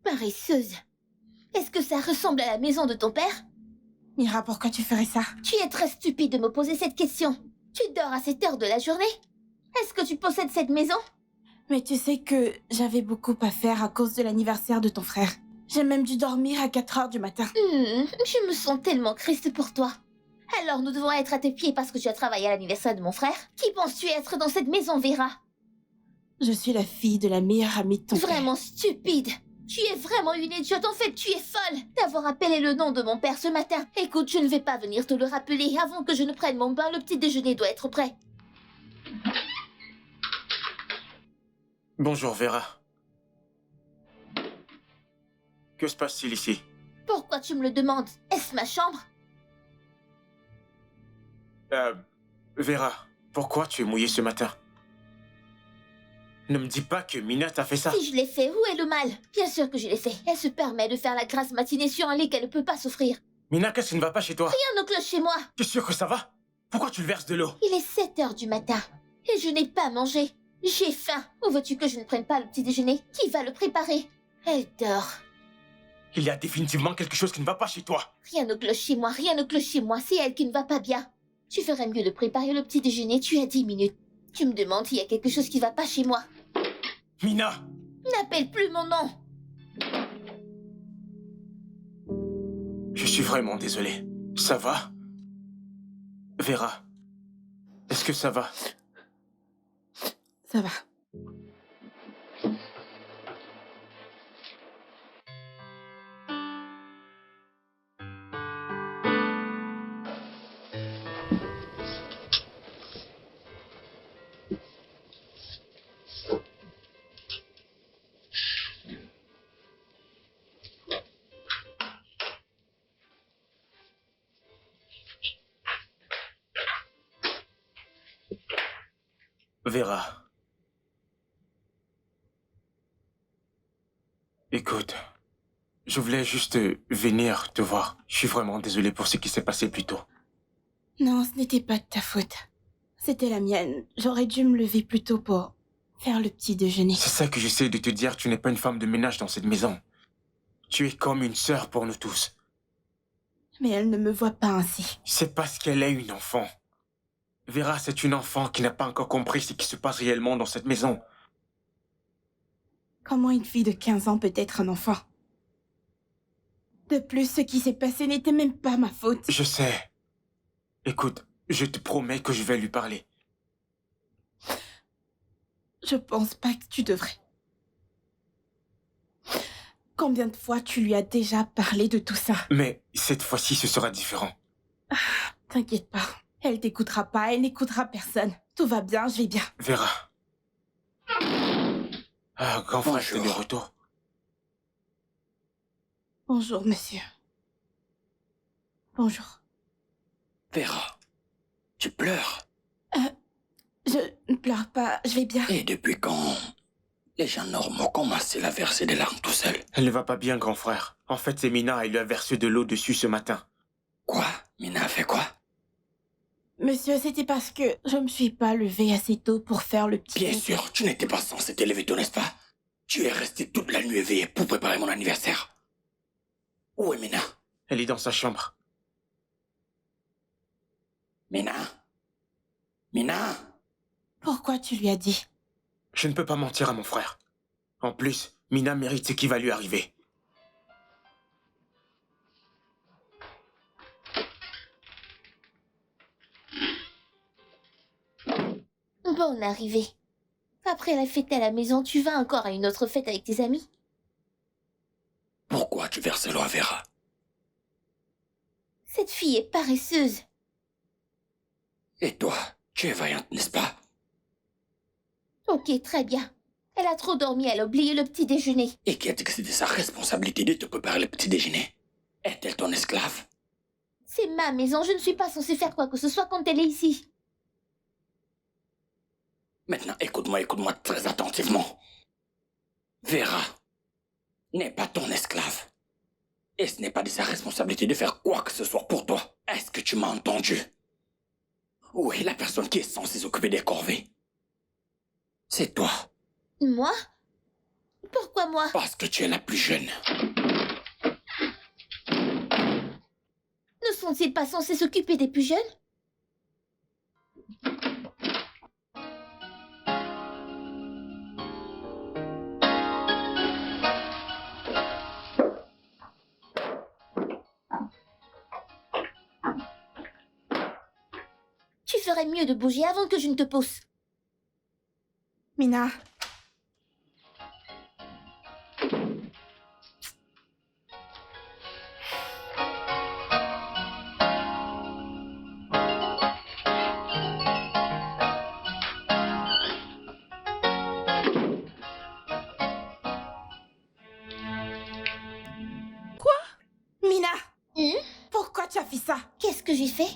Paresseuse. Est-ce que ça ressemble à la maison de ton père? Mira, pourquoi tu ferais ça? Tu es très stupide de me poser cette question. Tu dors à cette heure de la journée? Est-ce que tu possèdes cette maison? Mais tu sais que j'avais beaucoup à faire à cause de l'anniversaire de ton frère. J'ai même dû dormir à 4 heures du matin. Je me sens tellement triste pour toi. Alors nous devons être à tes pieds parce que tu as travaillé à l'anniversaire de mon frère? Qui penses-tu être dans cette maison, Vera? Je suis la fille de la meilleure amie de ton père. Vraiment stupide. Tu es vraiment une idiote, en fait, tu es folle d'avoir appelé le nom de mon père ce matin. Écoute, je ne vais pas venir te le rappeler. Avant que je ne prenne mon bain, le petit déjeuner doit être prêt. Bonjour, Vera. Que se passe-t-il ici? Pourquoi tu me le demandes? Est-ce ma chambre? Vera, pourquoi tu es mouillée ce matin? Ne me dis pas que Mina t'a fait ça. Si je l'ai fait, où est le mal? Bien sûr que je l'ai fait. Elle se permet de faire la grasse matinée sur un lit qu'elle ne peut pas s'offrir. Mina, qu'est-ce qui ne va pas chez toi? Rien ne cloche chez moi. Tu es sûr que ça va? Pourquoi tu le verses de l'eau? Il est 7 heures du matin et je n'ai pas mangé. J'ai faim. Où veux-tu que je ne prenne pas le petit déjeuner? Qui va le préparer? Elle dort. Il y a définitivement quelque chose qui ne va pas chez toi. Rien ne cloche chez moi, rien ne cloche chez moi. C'est elle qui ne va pas bien. Tu ferais mieux de préparer le petit déjeuner. Tu as 10 minutes. Tu me demandes s'il y a quelque chose qui ne va pas chez moi. Mina! N'appelle plus mon nom. Je suis vraiment désolé. Ça va? Vera, est-ce que ça va? Ça va. Vera. Écoute, je voulais juste venir te voir. Je suis vraiment désolé pour ce qui s'est passé plus tôt. Non, ce n'était pas de ta faute. C'était la mienne. J'aurais dû me lever plus tôt pour faire le petit déjeuner. C'est ça que j'essaie de te dire, tu n'es pas une femme de ménage dans cette maison. Tu es comme une sœur pour nous tous. Mais elle ne me voit pas ainsi. C'est parce qu'elle est une enfant. Vera, c'est une enfant qui n'a pas encore compris ce qui se passe réellement dans cette maison. Comment une fille de 15 ans peut être un enfant? De plus, ce qui s'est passé n'était même pas ma faute. Je sais. Écoute, je te promets que je vais lui parler. Je pense pas que tu devrais. Combien de fois tu lui as déjà parlé de tout ça? Mais cette fois-ci, ce sera différent. T'inquiète pas. Elle t'écoutera pas, elle n'écoutera personne. Tout va bien, je vais bien. Vera. Ah, grand frère, c'est de retour. Bonjour, monsieur. Bonjour. Vera, tu pleures? Je ne pleure pas, je vais bien. Et depuis quand les gens normaux commencent à verser des larmes tout seuls? Elle ne va pas bien, grand frère. En fait, c'est Mina, elle lui a versé de l'eau dessus ce matin. Quoi? Mina a fait quoi? Monsieur, c'était parce que je me suis pas levée assez tôt pour faire le petit... Bien sûr, tu n'étais pas censé te lever tôt, n'est-ce pas? Tu es resté toute la nuit éveillée pour préparer mon anniversaire. Où est Mina? Elle est dans sa chambre. Mina? Mina? Pourquoi tu lui as dit? Je ne peux pas mentir à mon frère. En plus, Mina mérite ce qui va lui arriver. Bonne arrivée. Après la fête à la maison, tu vas encore à une autre fête avec tes amis? Pourquoi tu verses l'eau à Vera? Cette fille est paresseuse. Et toi, tu es vaillante, n'est-ce pas? Ok, très bien. Elle a trop dormi, elle a oublié le petit déjeuner. Et qui a dit que c'était sa responsabilité de te préparer le petit déjeuner? Est-elle ton esclave? C'est ma maison, je ne suis pas censée faire quoi que ce soit quand elle est ici. Maintenant, écoute-moi très attentivement. Vera n'est pas ton esclave. Et ce n'est pas de sa responsabilité de faire quoi que ce soit pour toi. Est-ce que tu m'as entendu? Où est la personne qui est censée s'occuper des corvées? C'est toi. Moi? Pourquoi moi? Parce que tu es la plus jeune. Ne sont-ils pas censés s'occuper des plus jeunes? Tu ferais mieux de bouger avant que je ne te pousse. Mina. Mina, pourquoi tu as fait ça? Qu'est-ce que j'ai fait?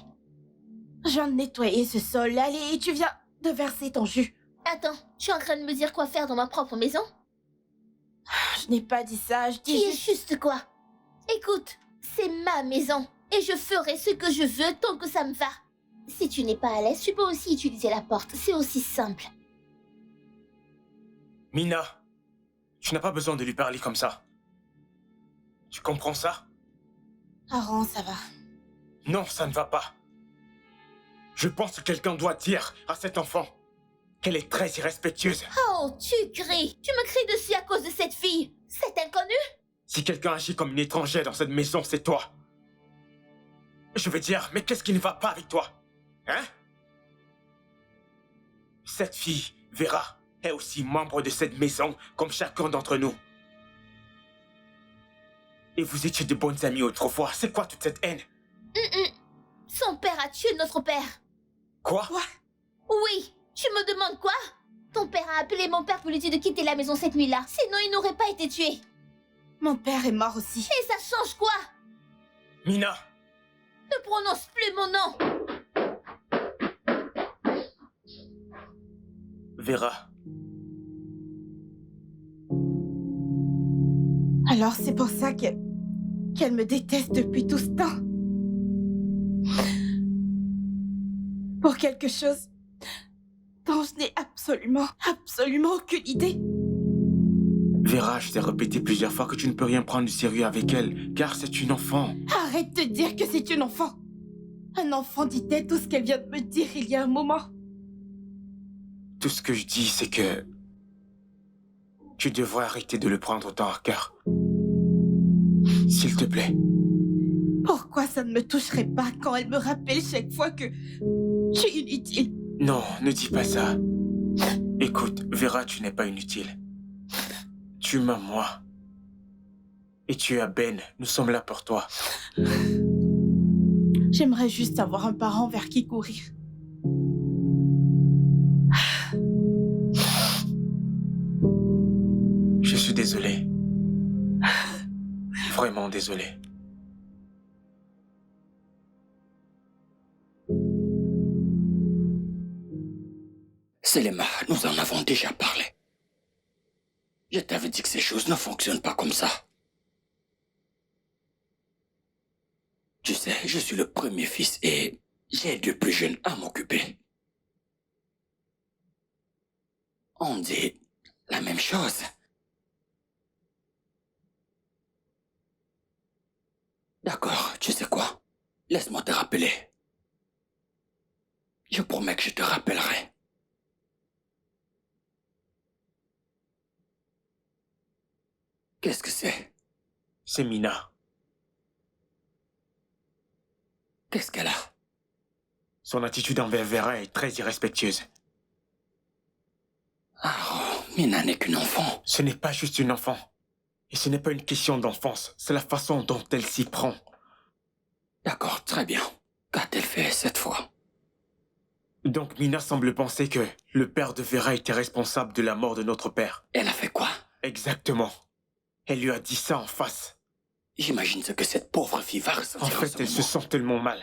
Je viens de nettoyer ce sol, allez, et tu viens de verser ton jus. Attends, tu es en train de me dire quoi faire dans ma propre maison? Je n'ai pas dit ça, je Tu dis es juste... juste quoi? Écoute, c'est ma maison, et je ferai ce que je veux tant que ça me va. Si tu n'es pas à l'aise, tu peux aussi utiliser la porte, c'est aussi simple. Mina, tu n'as pas besoin de lui parler comme ça. Tu comprends ça? Aaron, ça va. Non, ça ne va pas. Je pense que quelqu'un doit dire à cet enfant qu'elle est très irrespectueuse. Oh, tu cries! Tu me cries dessus à cause de cette fille! Cette inconnue? Si quelqu'un agit comme une étrangère dans cette maison, c'est toi. Je veux dire, mais qu'est-ce qui ne va pas avec toi? Hein? Cette fille, Vera, est aussi membre de cette maison comme chacun d'entre nous. Et vous étiez de bonnes amies autrefois. C'est quoi toute cette haine? Son père a tué notre père. Quoi? Oui, tu me demandes quoi? Ton père a appelé mon père pour lui dire de quitter la maison cette nuit-là. Sinon, il n'aurait pas été tué. Mon père est mort aussi. Et ça change quoi? Mina! Ne prononce plus mon nom. Vera, Alors c'est pour ça qu'elle me déteste depuis tout ce temps. Pour quelque chose dont je n'ai absolument aucune idée. Vera, je t'ai répété plusieurs fois que tu ne peux rien prendre du sérieux avec elle, car c'est une enfant. Arrête de dire que c'est une enfant. Un enfant dit-elle tout ce qu'elle vient de me dire il y a un moment. Tout ce que je dis, c'est que tu devrais arrêter de le prendre autant à cœur. S'il te plaît. Pourquoi ça ne me toucherait pas quand elle me rappelle chaque fois que je suis inutile? Non, ne dis pas ça. Écoute, Vera, tu n'es pas inutile. Tu m'as moi. Et tu as Ben. Nous sommes là pour toi. J'aimerais juste avoir un parent vers qui courir. Je suis désolé. Vraiment désolé. Selema, nous en avons déjà parlé. Je t'avais dit que ces choses ne fonctionnent pas comme ça. Tu sais, je suis le premier fils et j'ai deux plus jeunes à m'occuper. On dit la même chose. D'accord, tu sais quoi? Laisse-moi te rappeler. Je promets que je te rappellerai. Qu'est-ce que c'est? C'est Mina. Qu'est-ce qu'elle a? Son attitude envers Vera est très irrespectueuse. Ah, Mina n'est qu'une enfant. Ce n'est pas juste une enfant. Et ce n'est pas une question d'enfance. C'est la façon dont elle s'y prend. D'accord, très bien. Qu'a-t-elle fait cette fois? Donc Mina semble penser que le père de Vera était responsable de la mort de notre père. Elle a fait quoi? Exactement. Elle lui a dit ça en face. J'imagine ce que cette pauvre fille va ressentir En fait, ce elle se moment. sent tellement mal.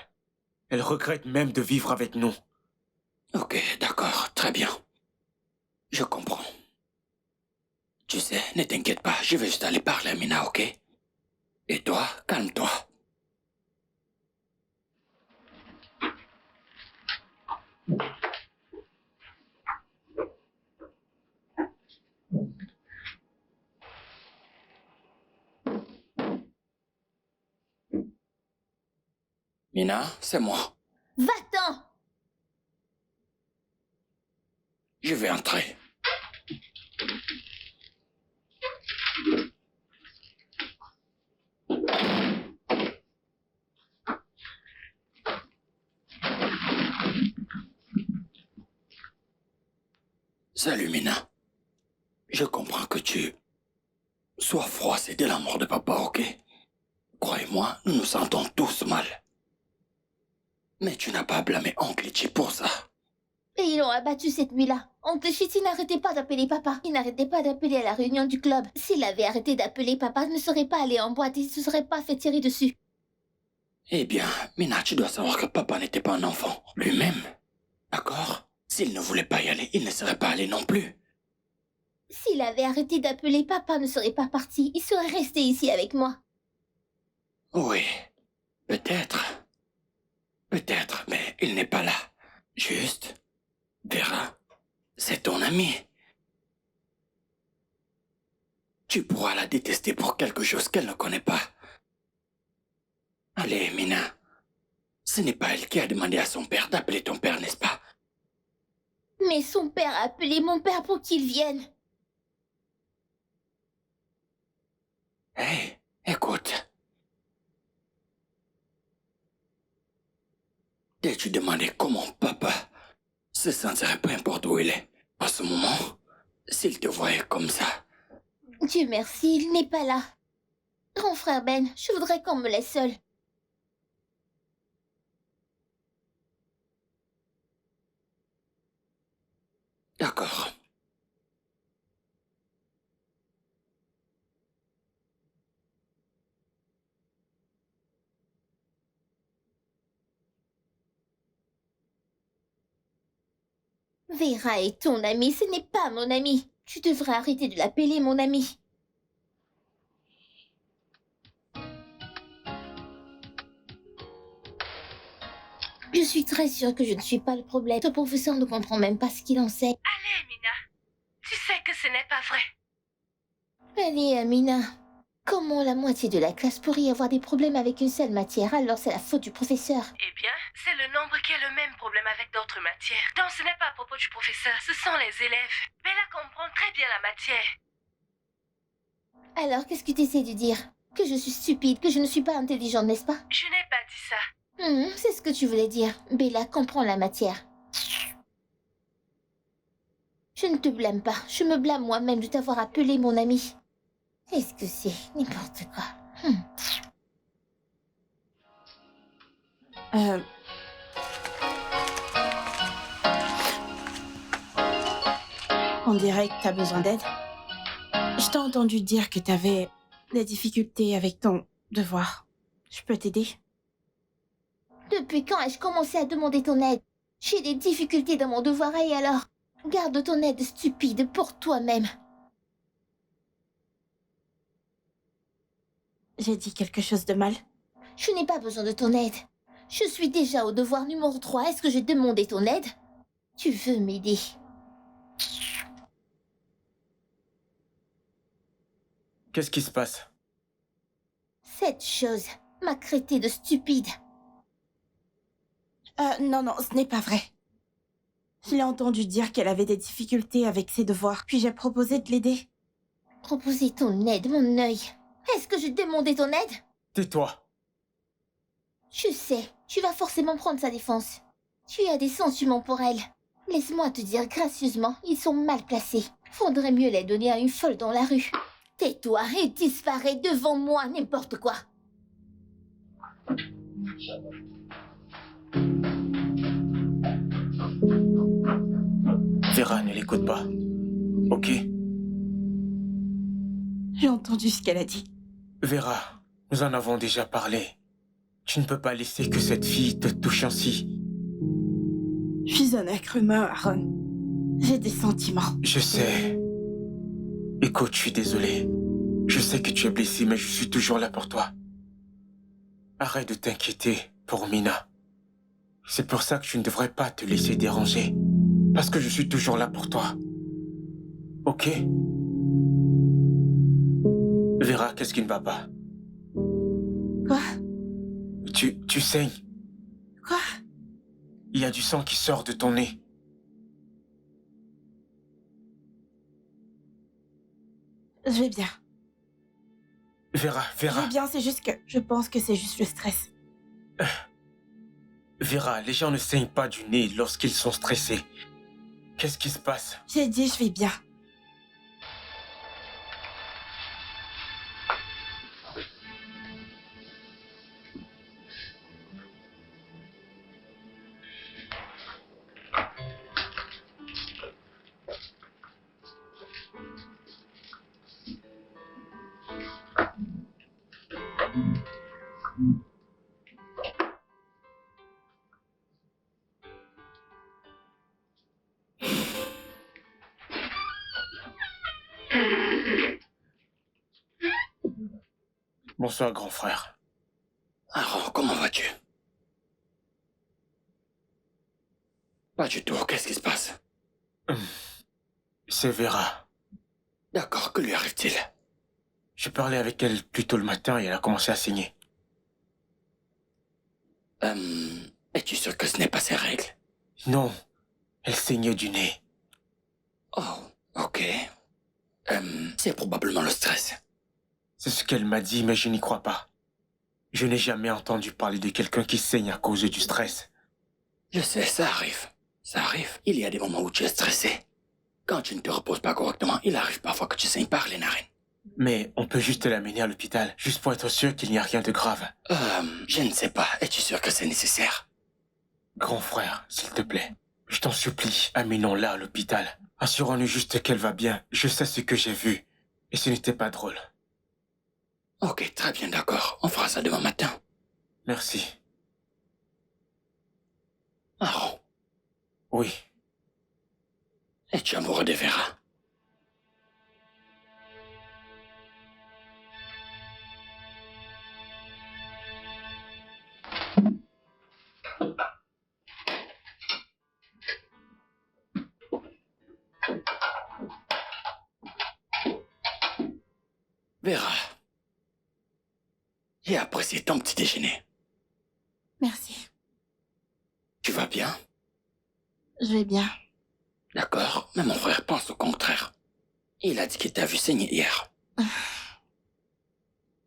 Elle regrette même de vivre avec nous. Ok, d'accord, très bien. Je comprends. Tu sais, ne t'inquiète pas, je vais juste aller parler à Mina, ok? Et toi, calme-toi. Mina, c'est moi. Va-t'en! Je vais entrer. Salut, Mina. Je comprends que tu sois froissé de la mort de papa, ok? Croyez-moi, nous nous sentons tous mal. Mais tu n'as pas à blâmer Oncle Itchy pour ça. Et ils l'ont abattu cette nuit-là. Oncle Chitty n'arrêtait pas d'appeler papa. Il n'arrêtait pas d'appeler à la réunion du club. S'il avait arrêté d'appeler papa, il ne serait pas allé en boîte et il ne se serait pas fait tirer dessus. Eh bien, Mina, tu dois savoir que papa n'était pas un enfant, lui-même. D'accord? S'il ne voulait pas y aller, il ne serait pas allé non plus. S'il avait arrêté d'appeler papa, ne serait pas parti. Il serait resté ici avec moi. Oui, peut-être. Peut-être, mais il n'est pas là. Juste, Vera, c'est ton ami. Tu pourras la détester pour quelque chose qu'elle ne connaît pas. Allez, Mina. Ce n'est pas elle qui a demandé à son père d'appeler ton père, n'est-ce pas? Mais son père a appelé mon père pour qu'il vienne. Hé, écoute. T'es-tu demandé comment papa se sentirait peu importe où il est? À ce moment, s'il te voyait comme ça. Dieu merci, il n'est pas là. Grand frère Ben, je voudrais qu'on me laisse seule. D'accord. Vera est ton ami, ce n'est pas mon ami. Tu devrais arrêter de l'appeler mon ami. Je suis très sûre que je ne suis pas le problème. Ton professeur ne comprend même pas ce qu'il enseigne. Allez, Mina. Tu sais que ce n'est pas vrai. Allez, Amina. Comment la moitié de la classe pourrait avoir des problèmes avec une seule matière, alors c'est la faute du professeur? Eh bien, c'est le nombre qui a le même problème avec d'autres matières. Donc ce n'est pas à propos du professeur, ce sont les élèves. Bella comprend très bien la matière. Alors, qu'est-ce que tu essaies de dire? Que je suis stupide, que je ne suis pas intelligente, n'est-ce pas? Je n'ai pas dit ça. C'est ce que tu voulais dire. Bella comprend la matière. Je ne te blâme pas. Je me blâme moi-même de t'avoir appelé mon ami. Qu'est-ce que c'est? N'importe quoi. On dirait que t'as besoin d'aide. Je t'ai entendu dire que t'avais des difficultés avec ton devoir. Je peux t'aider? Depuis quand ai-je commencé à demander ton aide? J'ai des difficultés dans mon devoir et alors? Garde ton aide stupide pour toi-même. J'ai dit quelque chose de mal? Je n'ai pas besoin de ton aide. Je suis déjà au devoir numéro 3. Est-ce que j'ai demandé ton aide? Tu veux m'aider? Qu'est-ce qui se passe? Cette chose m'a traité de stupide. Non, ce n'est pas vrai. Je l'ai entendu dire qu'elle avait des difficultés avec ses devoirs, puis j'ai proposé de l'aider. Proposer ton aide, mon œil. Est-ce que j'ai demandé ton aide? Tais-toi. Je sais, tu vas forcément prendre sa défense. Tu as des sentiments pour elle. Laisse-moi te dire gracieusement, ils sont mal placés. Faudrait mieux les donner à une folle dans la rue. Tais-toi et disparais devant moi, n'importe quoi. Vera, ne l'écoute pas. Ok? J'ai entendu ce qu'elle a dit. Vera, nous en avons déjà parlé. Tu ne peux pas laisser que cette fille te touche ainsi. Je suis un être humain, Aaron. J'ai des sentiments. Je sais. Écoute, je suis désolé. Je sais que tu es blessé, mais je suis toujours là pour toi. Arrête de t'inquiéter pour Mina. C'est pour ça que tu ne devrais pas te laisser déranger. Parce que je suis toujours là pour toi. Ok? Vera, qu'est-ce qui ne va pas? Quoi? Tu saignes. Quoi? Il y a du sang qui sort de ton nez. Je vais bien. Vera, Je Vera, vais bien, c'est juste que je pense que c'est juste le stress. Vera, les gens ne saignent pas du nez lorsqu'ils sont stressés. Qu'est-ce qui se passe? J'ai dit je vais bien. Bonsoir, grand frère. Aaron, comment vas-tu? Pas du tout, qu'est-ce qui se passe? C'est Vera. D'accord, que lui arrive-t-il? J'ai parlé avec elle plus tôt le matin et elle a commencé à saigner. Es-tu sûr que ce n'est pas ses règles? Non, elle saignait du nez. Oh, ok. C'est probablement le stress. C'est ce qu'elle m'a dit, mais je n'y crois pas. Je n'ai jamais entendu parler de quelqu'un qui saigne à cause du stress. Je sais, ça arrive. Ça arrive. Il y a des moments où tu es stressé. Quand tu ne te reposes pas correctement, il arrive parfois que tu saignes par les narines. Mais on peut juste l'amener à l'hôpital, juste pour être sûr qu'il n'y a rien de grave. Je ne sais pas. Es-tu sûr que c'est nécessaire? Grand frère, s'il te plaît, je t'en supplie, amenons-la à l'hôpital. Assurons-nous juste qu'elle va bien. Je sais ce que j'ai vu. Et ce n'était pas drôle. Ok, très bien, d'accord. On fera ça demain matin. Merci. Aaron, Oui. es-tu amoureux de Vera? Vera, j'ai apprécié ton petit déjeuner. Merci. Tu vas bien? Je vais bien. D'accord, mais mon frère pense au contraire. Il a dit qu'il t'a vu saigner hier.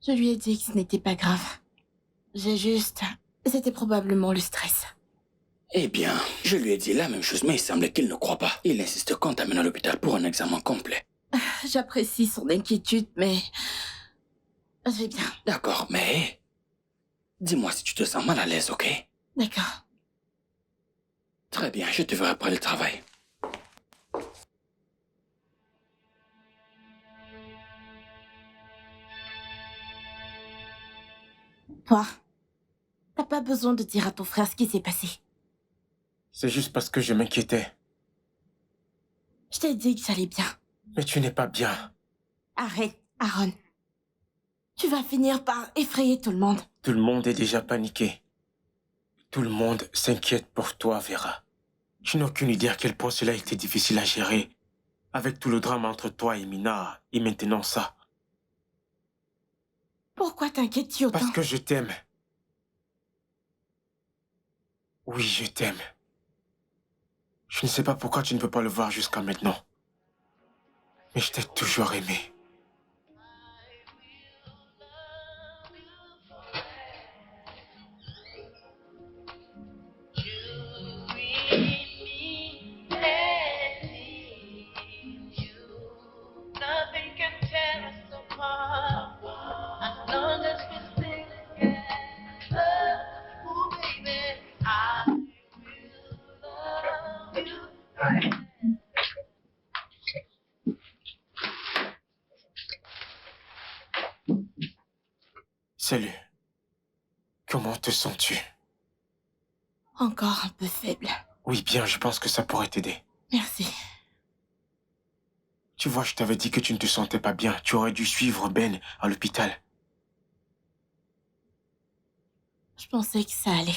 Je lui ai dit que ce n'était pas grave. C'était probablement le stress. Eh bien, je lui ai dit la même chose, mais il semble qu'il ne croit pas. Il insiste qu'on t'amène à l'hôpital pour un examen complet. J'apprécie son inquiétude, mais je vais bien. D'accord, mais... Dis-moi si tu te sens mal à l'aise, ok? D'accord. Très bien, je te verrai après le travail. Toi, t'as pas besoin de dire à ton frère ce qui s'est passé. C'est juste parce que je m'inquiétais. Je t'ai dit que j'allais bien. Mais tu n'es pas bien. Arrête, Aaron. Tu vas finir par effrayer tout le monde. Tout le monde est déjà paniqué. Tout le monde s'inquiète pour toi, Vera. Tu n'as aucune idée à quel point cela a été difficile à gérer. Avec tout le drame entre toi et Mina, et maintenant ça. Pourquoi t'inquiètes-tu autant? Parce que je t'aime. Oui, je t'aime. Je ne sais pas pourquoi tu ne peux pas le voir jusqu'à maintenant. Mais je t'ai toujours aimé. Salut. Comment te sens-tu? Encore un peu faible. Oui, bien, je pense que ça pourrait t'aider. Merci. Tu vois, je t'avais dit que tu ne te sentais pas bien. Tu aurais dû suivre Ben à l'hôpital. Je pensais que ça allait.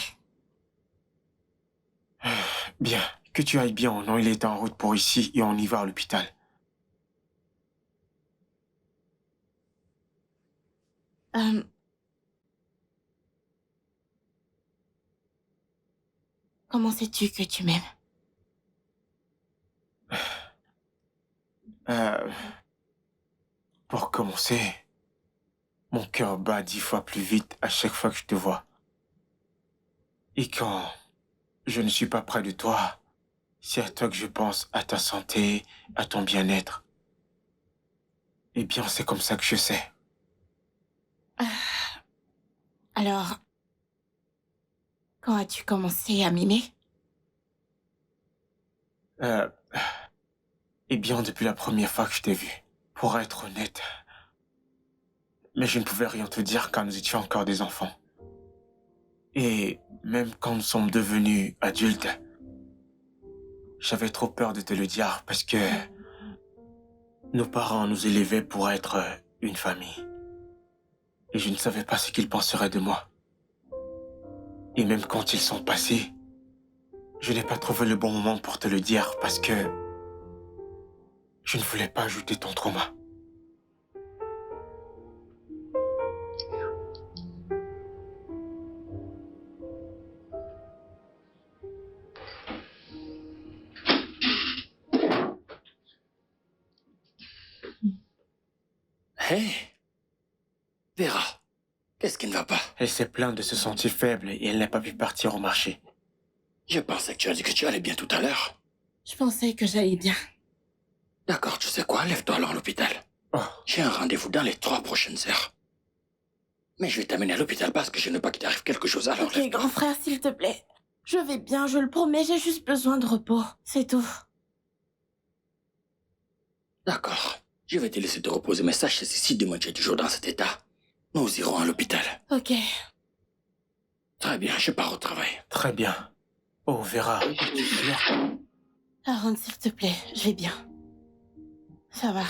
Bien, que tu ailles bien ou non, il est en route pour ici et on y va à l'hôpital. Euh, Comment sais-tu que tu m'aimes? Euh, pour commencer, mon cœur bat 10 fois plus vite à chaque fois que je te vois. Et quand je ne suis pas près de toi, c'est à toi que je pense, à ta santé, à ton bien-être. Eh bien, c'est comme ça que je sais. Alors, quand as-tu commencé à m'aimer? Euh, eh bien, depuis la première fois que je t'ai vu. Pour être honnête, mais je ne pouvais rien te dire quand nous étions encore des enfants. Et même quand nous sommes devenus adultes, j'avais trop peur de te le dire parce que nos parents nous élevaient pour être une famille. Et je ne savais pas ce qu'ils penseraient de moi. Et même quand ils sont passés, je n'ai pas trouvé le bon moment pour te le dire parce que je ne voulais pas ajouter ton trauma. Hé Vera, qu'est-ce qui ne va pas? Elle s'est plainte de se sentir faible et elle n'a pas pu partir au marché. Je pensais que tu as dit que tu allais bien tout à l'heure. Je pensais que j'allais bien. D'accord, tu sais quoi? Lève-toi alors à l'hôpital. Oh, J'ai un rendez-vous dans les 3 prochaines heures. Mais je vais t'amener à l'hôpital parce que je ne veux pas qu'il t'arrive quelque chose, alors Ok, lève-toi. grand frère, s'il te plaît. Je vais bien, je le promets, j'ai juste besoin de repos. C'est tout. D'accord. Je vais te laisser te reposer, mais sache que si demain tu es toujours dans cet état, nous irons à l'hôpital. Ok. Très bien, je pars au travail. très bien. Oh, Vera, es-tu sûre? Aaron, s'il te plaît, je vais bien. Ça va.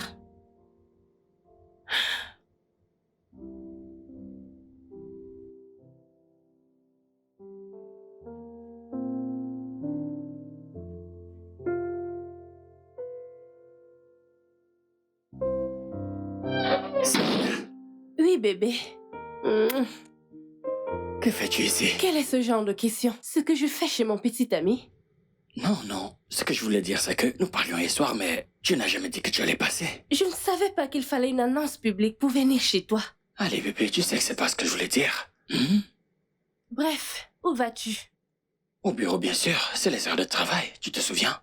Oui, bébé. Que fais-tu ici? Quel est ce genre de question? Ce que je fais chez mon petit ami? Non. Ce que je voulais dire, c'est que nous parlions hier soir, mais tu n'as jamais dit que tu allais passer. Je ne savais pas qu'il fallait une annonce publique pour venir chez toi. Allez, bébé, tu sais que c'est pas ce que je voulais dire. Bref, où vas-tu? Au bureau, bien sûr. C'est les heures de travail, tu te souviens?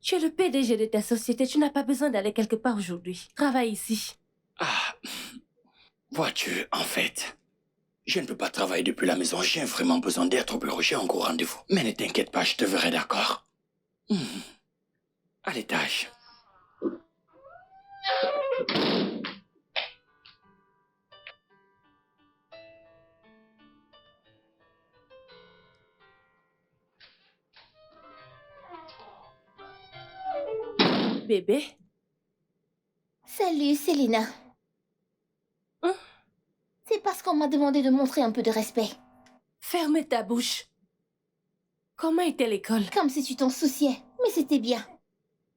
Tu es le PDG de ta société, tu n'as pas besoin d'aller quelque part aujourd'hui. Travaille ici. Ah, vois-tu, en fait, je ne peux pas travailler depuis la maison. J'ai vraiment besoin d'être au bureau. J'ai un gros rendez-vous. Mais ne t'inquiète pas, je te verrai, d'accord? À l'étage. Bébé? Salut, Selena. Hein? C'est parce qu'on m'a demandé de montrer un peu de respect. Ferme ta bouche. Comment était l'école? Comme si tu t'en souciais. Mais c'était bien.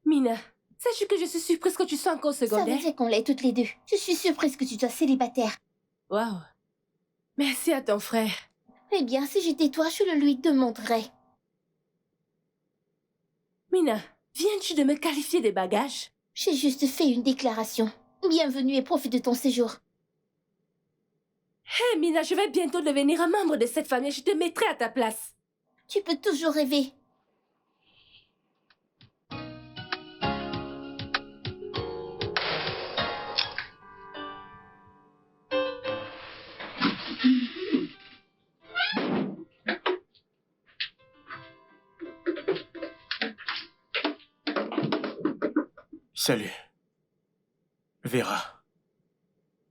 Mina, sais-tu que je suis surprise que tu sois encore au Ça secondaire? veut dire qu'on l'est toutes les deux. Je suis surprise que tu sois célibataire. Waouh. Merci à ton frère. Eh bien, si j'étais toi, je le lui demanderais. Mina, viens-tu de me qualifier des bagages? J'ai juste fait une déclaration. Bienvenue et profite de ton séjour. Hé Mina, je vais bientôt devenir un membre de cette famille. Je te mettrai à ta place. Tu peux toujours rêver. Salut. Vera.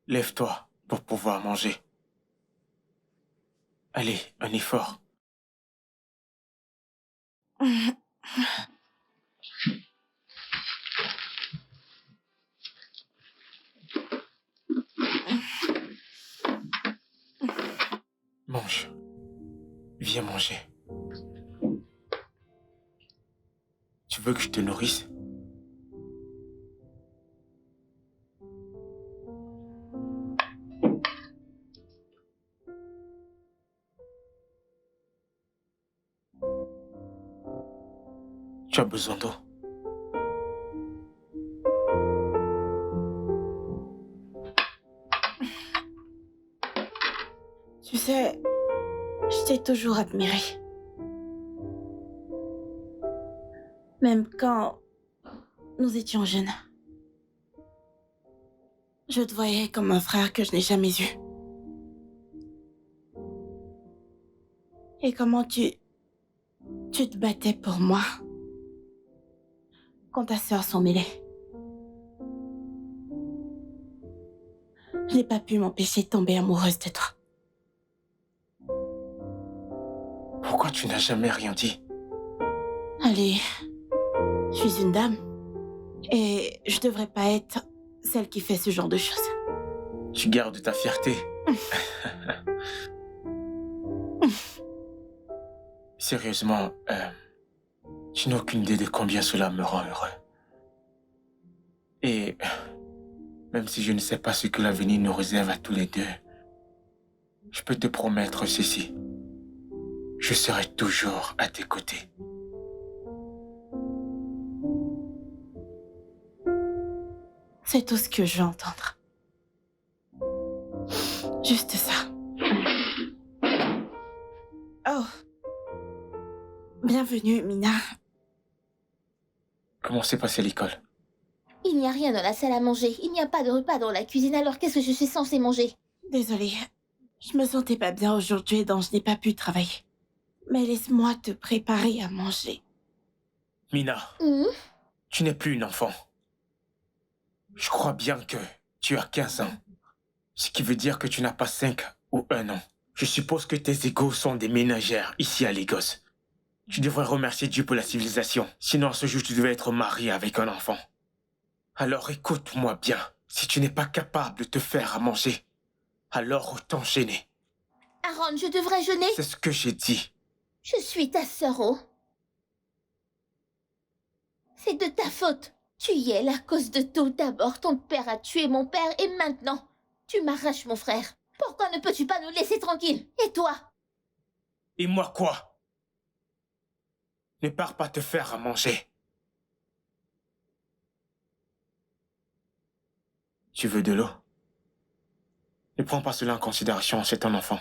Lève-toi pour pouvoir manger. Allez, un effort. Mange. Viens manger. Tu veux que je te nourrisse? Tu as besoin d'eau. Tu sais, je t'ai toujours admiré. Même quand nous étions jeunes. Je te voyais comme un frère que je n'ai jamais eu. Et comment tu te battais pour moi quand ta sœur s'en mêlait. Je n'ai pas pu m'empêcher de tomber amoureuse de toi. Pourquoi tu n'as jamais rien dit? Allez, je suis une dame. Et je devrais pas être celle qui fait ce genre de choses. Tu gardes ta fierté. Sérieusement, tu n'as aucune idée de combien cela me rend heureux. Et même si je ne sais pas ce que l'avenir nous réserve à tous les deux, je peux te promettre ceci. Je serai toujours à tes côtés. C'est tout ce que je veux entendre. Juste ça. Oh. Bienvenue, Mina. Comment s'est passée l'école? Il n'y a rien dans la salle à manger. Il n'y a pas de repas dans la cuisine, alors qu'est-ce que je suis censée manger? Désolée. Je me sentais pas bien aujourd'hui, donc je n'ai pas pu travailler. Mais laisse-moi te préparer à manger. Mina, tu n'es plus une enfant. Je crois bien que tu as 15 ans. Ce qui veut dire que tu n'as pas 5 ou 1 an. Je suppose que tes égaux sont des ménagères ici à Lagos. Tu devrais remercier Dieu pour la civilisation. Sinon, à ce jour, tu devais être marié avec un enfant. Alors écoute-moi bien. Si tu n'es pas capable de te faire à manger, alors autant gêner. Aaron, je devrais jeûner? C'est ce que j'ai dit. Je suis ta sœur, oh. C'est de ta faute. Tu y es la cause de tout. D'abord, ton père a tué mon père et maintenant, tu m'arraches mon frère. Pourquoi ne peux-tu pas nous laisser tranquilles? Et toi? Et moi quoi? Ne pars pas te faire à manger. Tu veux de l'eau? Ne prends pas cela en considération, c'est un enfant.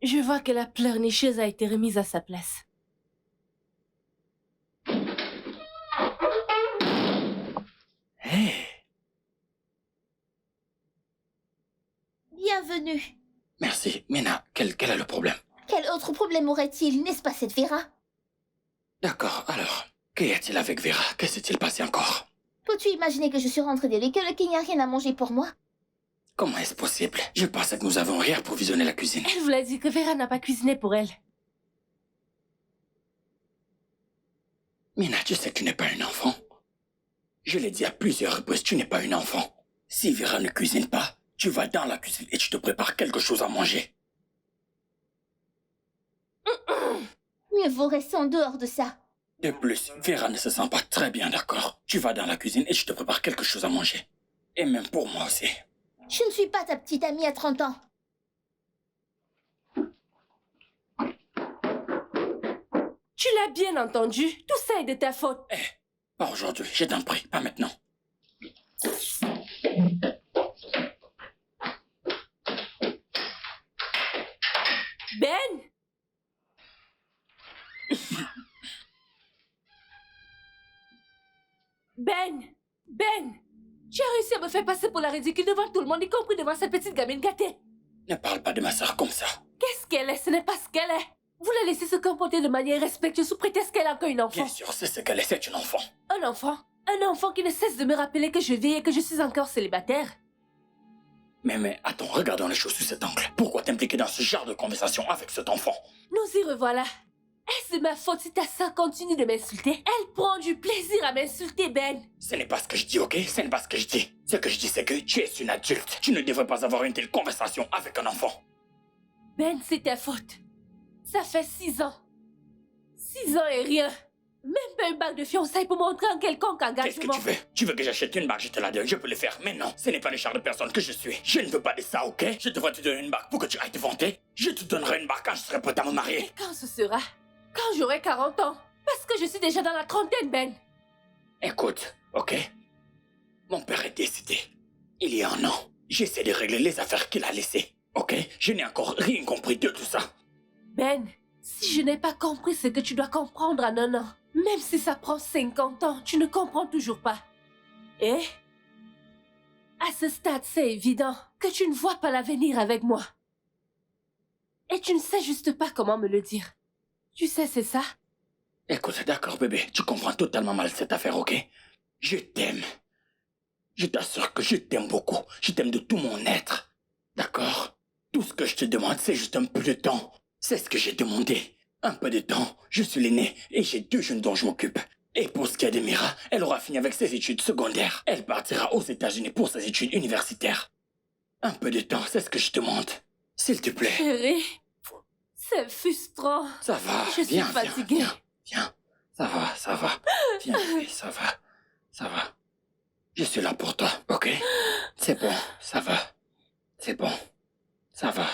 Je vois que la pleurnicheuse a été remise à sa place. Hey. Bienvenue. Merci. Mina, quel est le problème? Quel autre problème aurait-il, n'est-ce pas cette Vera? D'accord, alors, qu'y a-t-il avec Vera? Que s'est-il passé encore? Peux-tu imaginer que je suis rentrée de l'école et qu'il n'y a rien à manger pour moi? Comment est-ce possible? Je pensais que nous avons réapprovisionné la cuisine. Elle vous l'a dit que Vera n'a pas cuisiné pour elle. Mina, tu sais que tu n'es pas une enfant. Je l'ai dit à plusieurs reprises, tu n'es pas une enfant. Si Vera ne cuisine pas, tu vas dans la cuisine et tu te prépares quelque chose à manger. Mieux vaut rester en dehors de ça. De plus, Vera ne se sent pas très bien, d'accord? Tu vas dans la cuisine et tu te prépares quelque chose à manger. Et même pour moi aussi. Je ne suis pas ta petite amie à 30 ans. Tu l'as bien entendu. Tout ça est de ta faute. Eh, pas aujourd'hui, je t'en prie, pas maintenant. Ben! Ben! Tu as réussi à me faire passer pour la ridicule devant tout le monde, y compris devant cette petite gamine gâtée. Ne parle pas de ma sœur comme ça. Qu'est-ce qu'elle est? Ce n'est pas ce qu'elle est. Vous la laissez se comporter de manière respectueuse sous prétexte qu'elle est encore une enfant. Bien sûr, c'est ce qu'elle est, c'est une enfant. Un enfant? Un enfant qui ne cesse de me rappeler que je vis et que je suis encore célibataire. Mais attends, regardons les choses sous cet angle. Pourquoi t'impliquer dans ce genre de conversation avec cet enfant? Nous y revoilà. Est-ce ma faute si ta sœur continue de m'insulter? Elle prend du plaisir à m'insulter, Ben. Ce n'est pas ce que je dis, ok? Ce n'est pas ce que je dis. Ce que je dis, c'est que tu es une adulte. Tu ne devrais pas avoir une telle conversation avec un enfant. Ben, c'est ta faute. Ça fait 6 ans. 6 ans et rien. Même pas une bague de fiançailles pour montrer un quelconque Qu'est-ce engagement. que tu veux? Tu veux que j'achète une bague, je te la donne, je peux le faire. Mais non, ce n'est pas le genre de personne que je suis. Je ne veux pas de ça, ok? Je devrais te donner une bague pour que tu ailles te vanter. Je te donnerai une bague quand je serai prête à me marier. Quand ce sera? Quand j'aurai 40 ans. Parce que je suis déjà dans la trentaine, Ben. Écoute, ok? Mon père est décédé. Il y a 1 an. J'essaie de régler les affaires qu'il a laissées. Ok? Je n'ai encore rien compris de tout ça. Ben, si je n'ai pas compris ce que tu dois comprendre en 1 an, même si ça prend 50 ans, tu ne comprends toujours pas. Et à ce stade, c'est évident que tu ne vois pas l'avenir avec moi. Et tu ne sais juste pas comment me le dire. Tu sais, c'est ça? Écoute, d'accord, bébé, tu comprends totalement mal cette affaire, ok? Je t'aime. Je t'assure que je t'aime beaucoup. Je t'aime de tout mon être. D'accord? Tout ce que je te demande, c'est juste un peu de temps. C'est ce que j'ai demandé. Un peu de temps. Je suis l'aîné et j'ai 2 jeunes dont je m'occupe. Et pour ce qui est de Mira, elle aura fini avec ses études secondaires. Elle partira aux États-Unis pour ses études universitaires. Un peu de temps, c'est ce que je demande. S'il te plaît. Chérie, c'est frustrant. Ça va, Je suis viens, fatiguée. viens. Ça va. Viens, bébé, ça va. Je suis là pour toi, ok? C'est bon, ça va. C'est bon, ça va.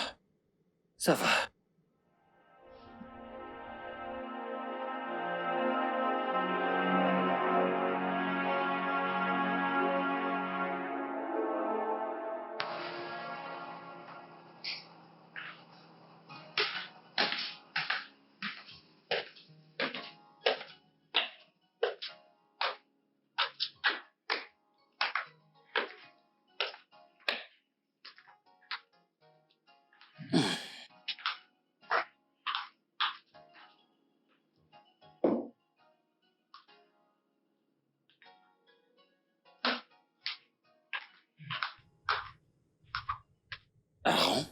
Aaron,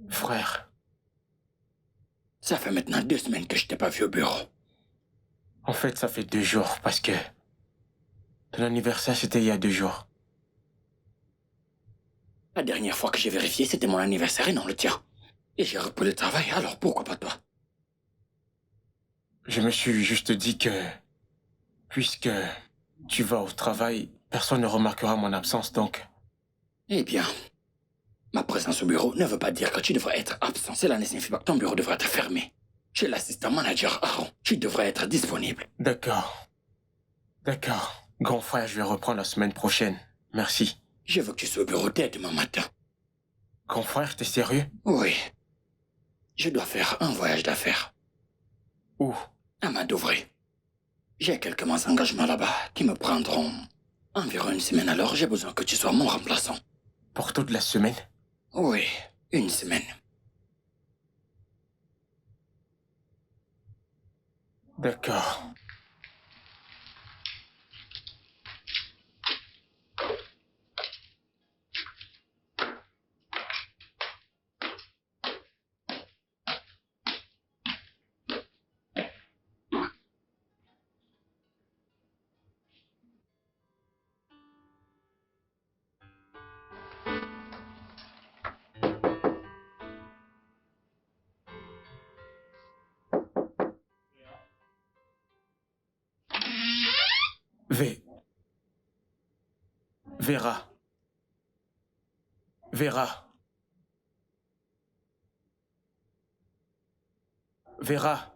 Frère, ça fait maintenant 2 semaines que je t'ai pas vu au bureau. en fait, ça fait 2 jours parce que ton anniversaire, c'était il y a 2 jours. La dernière fois que j'ai vérifié, c'était mon anniversaire et non le tien. Et j'ai repris le travail, alors pourquoi pas toi? Je me suis juste dit que, puisque tu vas au travail, personne ne remarquera mon absence, donc... Eh bien, ma présence au bureau ne veut pas dire que tu devrais être absent. Cela ne signifie pas que ton bureau devrait être fermé. Tu es l'assistant manager, Aaron. Tu devrais être disponible. D'accord. Grand frère, je vais reprendre la semaine prochaine. Merci. Je veux que tu sois au bureau dès demain matin. Grand frère, t'es sérieux? Oui. Je dois faire un voyage d'affaires. Où? À Madouvray. J'ai quelques engagements là-bas qui me prendront environ 1 semaine, alors j'ai besoin que tu sois mon remplaçant. Pour toute la semaine? Oui, 1 semaine. D'accord. Vera. Vera. Vera.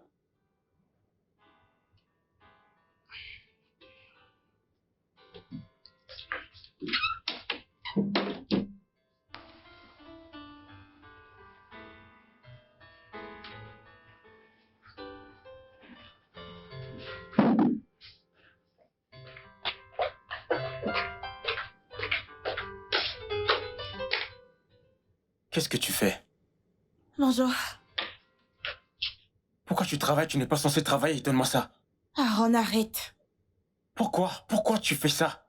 Qu'est-ce que tu fais? Bonjour. Pourquoi tu travailles? Tu n'es pas censé travailler. Donne-moi ça. Aaron, arrête. Pourquoi tu fais ça?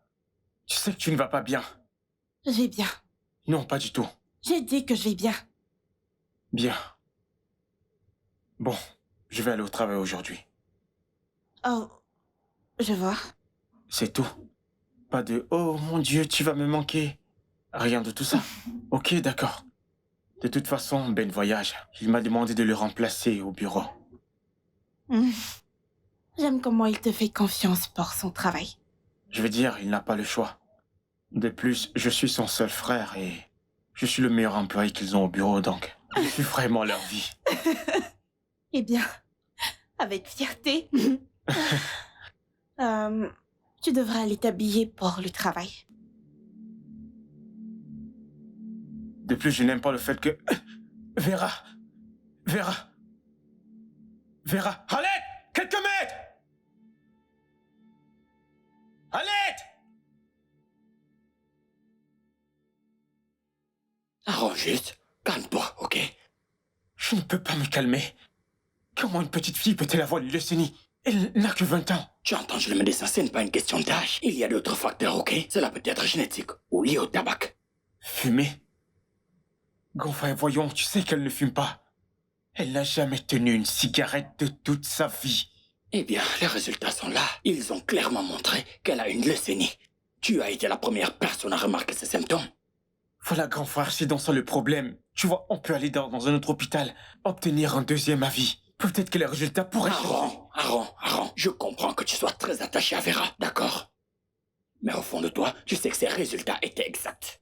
Tu sais que tu ne vas pas bien. Je vais bien. Non, pas du tout. J'ai dit que je vais bien. Bien. Bon, je vais aller au travail aujourd'hui. Oh, je vois. C'est tout. Pas de oh mon Dieu, tu vas me manquer. Rien de tout ça. Ok, d'accord. De toute façon, Ben voyage. Il m'a demandé de le remplacer au bureau. Hmm. J'aime comment il te fait confiance pour son travail. Je veux dire, il n'a pas le choix. De plus, je suis son seul frère et je suis le meilleur employé qu'ils ont au bureau, donc je suis vraiment leur vie. Eh bien, avec fierté. Tu devras aller t'habiller pour le travail. De plus, je n'aime pas le fait que... Vera! Arlette! Quelqu'un m'aide! Arlette! Aaron, juste, calme-toi, ok? Je ne peux pas me calmer. Comment une petite fille peut-elle avoir une leucémie? Elle n'a que 20 ans. Tu entends, le médecin, ce n'est pas une question d'âge. Il y a d'autres facteurs, ok? Cela peut être génétique ou lié au tabac. Fumer? Gonfrey, voyons, tu sais qu'elle ne fume pas. Elle n'a jamais tenu une cigarette de toute sa vie. Eh bien, les résultats sont là. Ils ont clairement montré qu'elle a une leucémie. Tu as été la première personne à remarquer ces symptômes. Voilà, grand frère, c'est dans ça le problème. Tu vois, on peut aller dans un autre hôpital, obtenir un deuxième avis. Peut-être que les résultats pourraient... Aaron, je comprends que tu sois très attaché à Vera, d'accord? Mais au fond de toi, tu sais que ces résultats étaient exacts.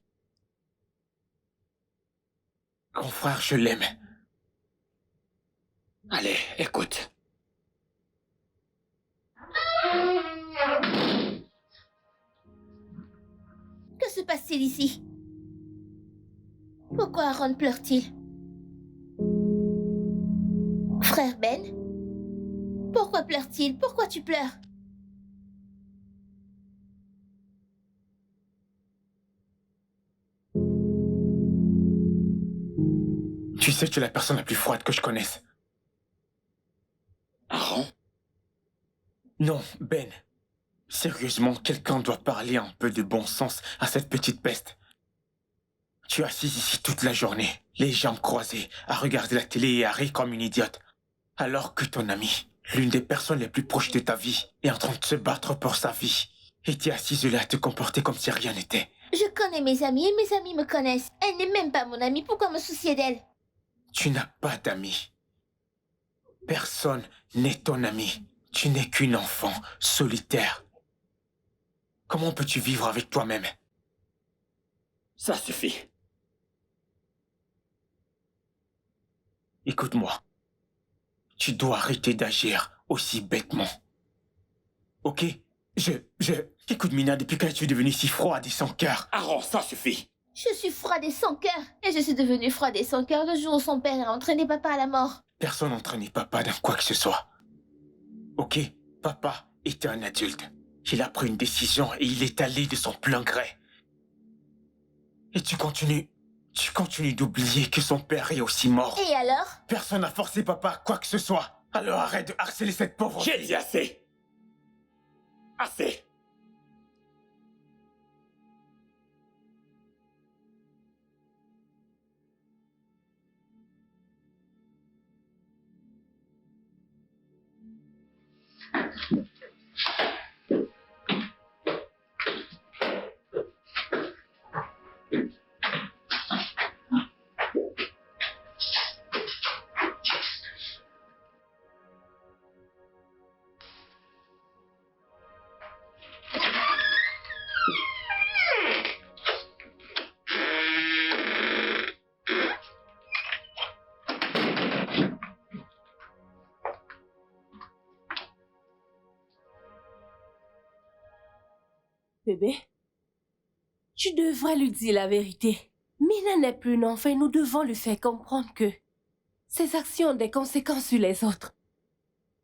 Grand frère, je l'aime. Allez, écoute. Que se passe-t-il ici? Pourquoi Aaron pleure-t-il? Frère Ben? Pourquoi pleure-t-il? Pourquoi tu pleures? Tu sais que tu es la personne la plus froide que je connaisse. Aaron? Non, Ben. Sérieusement, quelqu'un doit parler un peu de bon sens à cette petite peste. Tu es assise ici toute la journée, les jambes croisées, à regarder la télé et à rire comme une idiote. Alors que ton ami, l'une des personnes les plus proches de ta vie, est en train de se battre pour sa vie. Et tu es assise là à te comporter comme si rien n'était. Je connais mes amis et mes amis me connaissent. Elle n'est même pas mon amie, pourquoi me soucier d'elle? Tu n'as pas d'amis. Personne n'est ton ami. Tu n'es qu'une enfant solitaire. Comment peux-tu vivre avec toi-même? Ça suffit. Écoute-moi. Tu dois arrêter d'agir aussi bêtement. Ok? Écoute, Mina, depuis quand es-tu devenue si froide et sans cœur? Aaron, ça suffit. Je suis froide et sans cœur. Et je suis devenue froide et sans cœur le jour où son père a entraîné papa à la mort. Personne n'entraînait papa dans quoi que ce soit. Ok? Papa était un adulte. Il a pris une décision et il est allé de son plein gré. Et tu continues d'oublier que son père est aussi mort. Et alors? Personne n'a forcé papa à quoi que ce soit. Alors arrête de harceler cette pauvre J'ai fille. dit assez. Assez. Bébé, tu devrais lui dire la vérité. Mina n'est plus une enfant et nous devons lui faire comprendre que ses actions ont des conséquences sur les autres.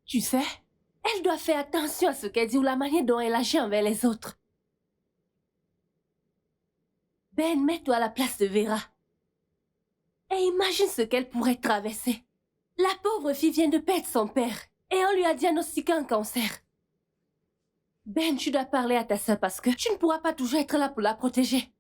Tu sais, elle doit faire attention à ce qu'elle dit ou la manière dont elle agit envers les autres. Ben, mets-toi à la place de Vera. Et imagine ce qu'elle pourrait traverser. La pauvre fille vient de perdre son père et on lui a diagnostiqué un cancer. Ben, tu dois parler à ta sœur parce que tu ne pourras pas toujours être là pour la protéger.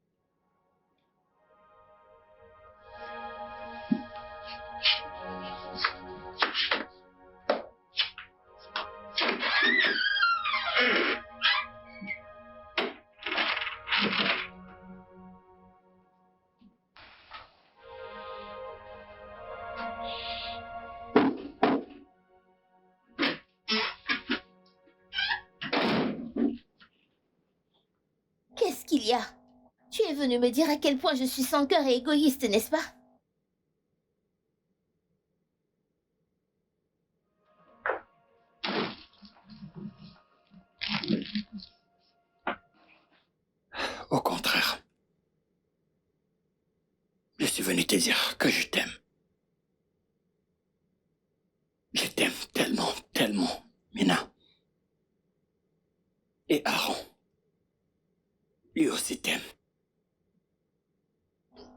Lilia. Tu es venue me dire à quel point je suis sans cœur et égoïste, n'est-ce pas? Au contraire. Je suis venu te dire que je t'aime. Je t'aime tellement, tellement, Mina. Et Aaron, lui aussi t'aime.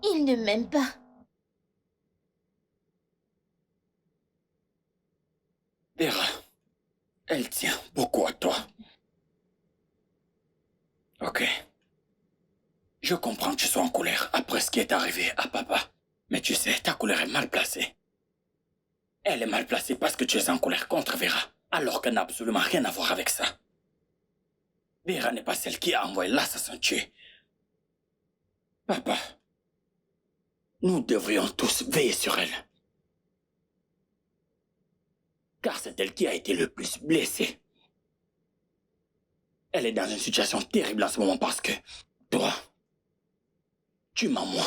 Il ne m'aime pas. Vera, elle tient beaucoup à toi. Ok. Je comprends que tu sois en colère après ce qui est arrivé à papa. Mais tu sais, ta colère est mal placée. Elle est mal placée parce que tu es en colère contre Vera, alors qu'elle n'a absolument rien à voir avec ça. Vera n'est pas celle qui a envoyé l'assassin tuer. Papa, nous devrions tous veiller sur elle. Car c'est elle qui a été le plus blessée. Elle est dans une situation terrible en ce moment parce que toi, tu m'as moi.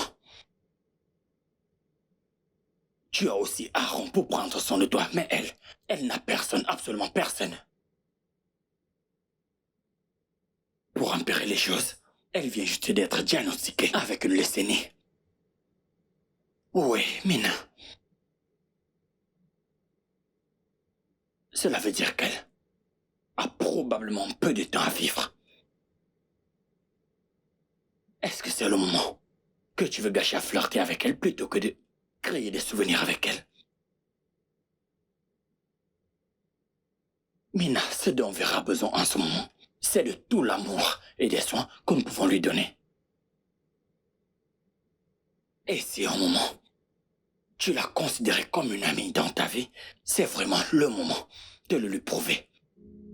Tu as aussi Aaron pour prendre soin de toi, mais elle n'a personne, absolument personne. Pour empirer les choses, elle vient juste d'être diagnostiquée avec une leucémie. Oui, Mina. Cela veut dire qu'elle a probablement peu de temps à vivre. Est-ce que c'est le moment que tu veux gâcher à flirter avec elle plutôt que de créer des souvenirs avec elle? Mina, ce dont on verra besoin en ce moment, c'est de tout l'amour et des soins que nous pouvons lui donner. Et si un moment, tu l'as considérée comme une amie dans ta vie, c'est vraiment le moment de le lui prouver.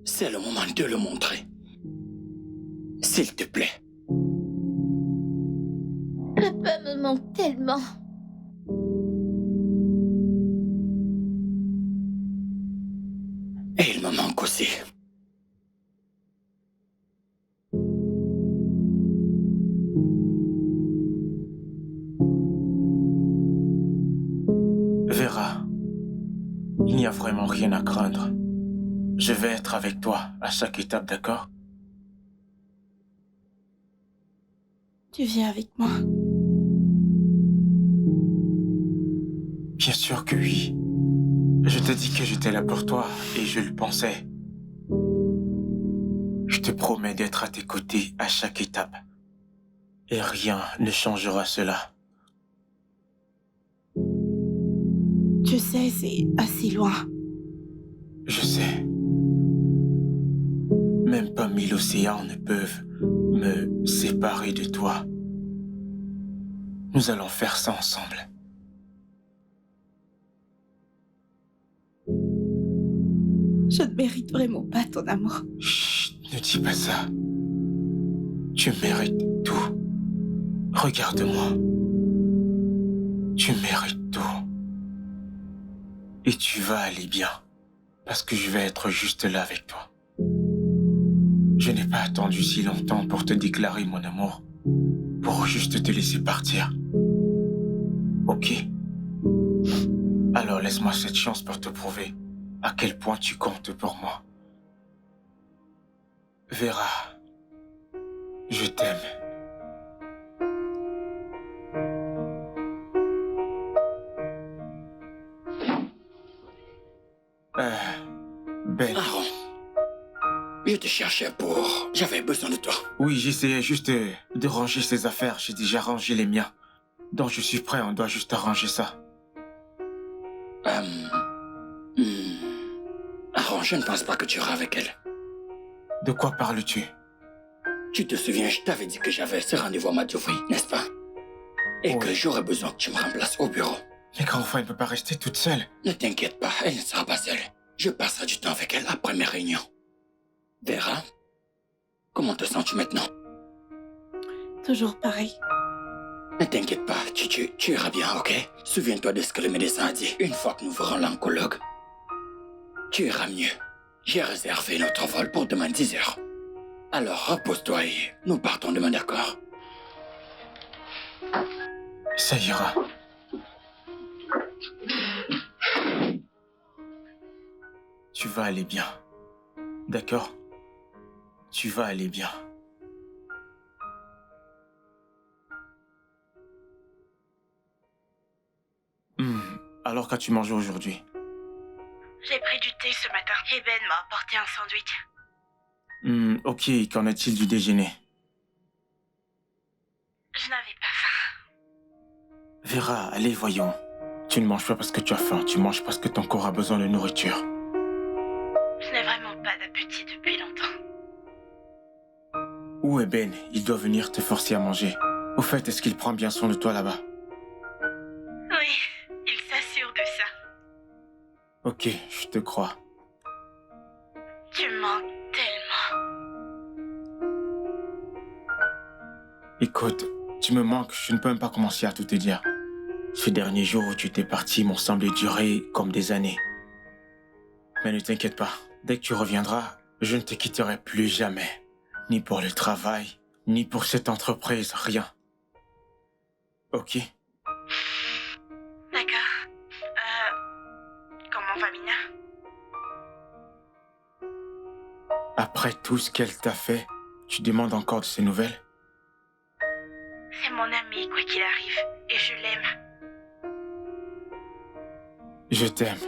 C'est le moment de le montrer. S'il te plaît. Papa me manque tellement. Et il me manque aussi. Vera, il n'y a vraiment rien à craindre. Je vais être avec toi à chaque étape, d'accord? Tu viens avec moi. Bien sûr que oui. Je te dis que j'étais là pour toi et je le pensais. Je te promets d'être à tes côtés à chaque étape. Et rien ne changera cela. Tu sais, c'est assez loin. Je sais. Même pas 1000 océans ne peuvent me séparer de toi. Nous allons faire ça ensemble. Je ne mérite vraiment pas ton amour. Chut, ne dis pas ça. Tu mérites tout. Regarde-moi. Tu mérites tout. Et tu vas aller bien. Parce que je vais être juste là avec toi. Je n'ai pas attendu si longtemps pour te déclarer mon amour. Pour juste te laisser partir. Ok? Alors laisse-moi cette chance pour te prouver à quel point tu comptes pour moi. Vera, je t'aime. Ben. Aaron, je te cherchais pour... J'avais besoin de toi. Oui, j'essayais juste de ranger ses affaires. J'ai déjà rangé les miens. Donc je suis prêt, on doit juste arranger ça. Aaron, je ne pense pas que tu iras avec elle. De quoi parles-tu? Tu te souviens, je t'avais dit que j'avais ce rendez-vous à Madjouri, n'est-ce pas? Et Oui. que j'aurais besoin que tu me remplaces au bureau. Mais grand-enfant, elle ne peut pas rester toute seule. Ne t'inquiète pas, elle ne sera pas seule. Je passerai du temps avec elle après mes réunions. Vera, comment te sens-tu maintenant? Toujours pareil. Ne t'inquiète pas, tu iras bien, ok? Souviens-toi de ce que le médecin a dit une fois que nous verrons l'oncologue. Tu iras mieux. J'ai réservé notre vol pour demain 10h. Alors repose-toi et nous partons demain, d'accord? Ça ira. Tu vas aller bien. D'accord? Tu vas aller bien. Alors qu'as-tu mangé aujourd'hui? J'ai pris du thé ce matin et Ben m'a apporté un sandwich. Ok, qu'en est-il du déjeuner? Je n'avais pas faim. Vera, allez, voyons. Tu ne manges pas parce que tu as faim, tu manges parce que ton corps a besoin de nourriture. Je n'ai vraiment pas d'appétit depuis longtemps. Où est Ben? Il doit venir te forcer à manger. Au fait, est-ce qu'il prend bien soin de toi là-bas? Oui, il s'assure de ça. Ok, je te crois. Tu me manques tellement. Écoute, tu me manques, je ne peux même pas commencer à tout te dire. Ces derniers jours où tu étais parti m'ont semblé durer comme des années. Mais ne t'inquiète pas, dès que tu reviendras, je ne te quitterai plus jamais. Ni pour le travail, ni pour cette entreprise, rien. Ok? D'accord. Comment va Mina? Après tout ce qu'elle t'a fait, tu demandes encore de ses nouvelles? C'est mon amie, quoi qu'il arrive, et je l'aime. Je t'aime.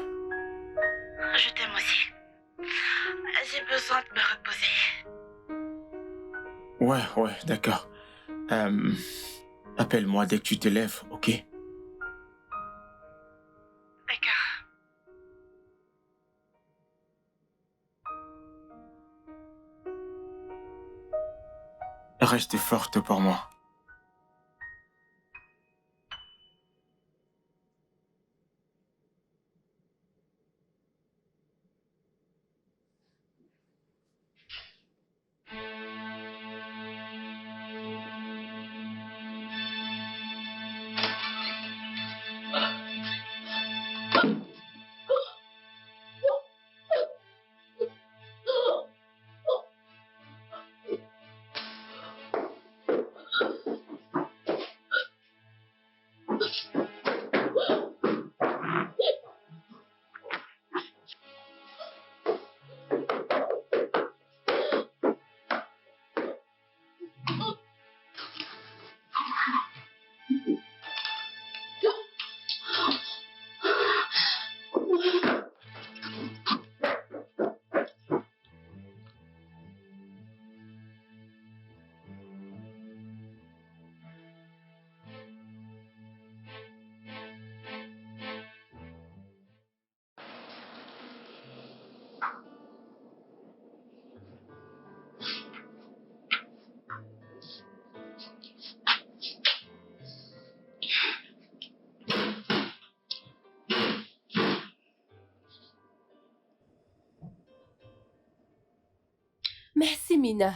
Je t'aime aussi. J'ai besoin de me reposer. Ouais, d'accord. Appelle-moi dès que tu te lèves, ok? D'accord. Reste forte pour moi. Merci, Mina.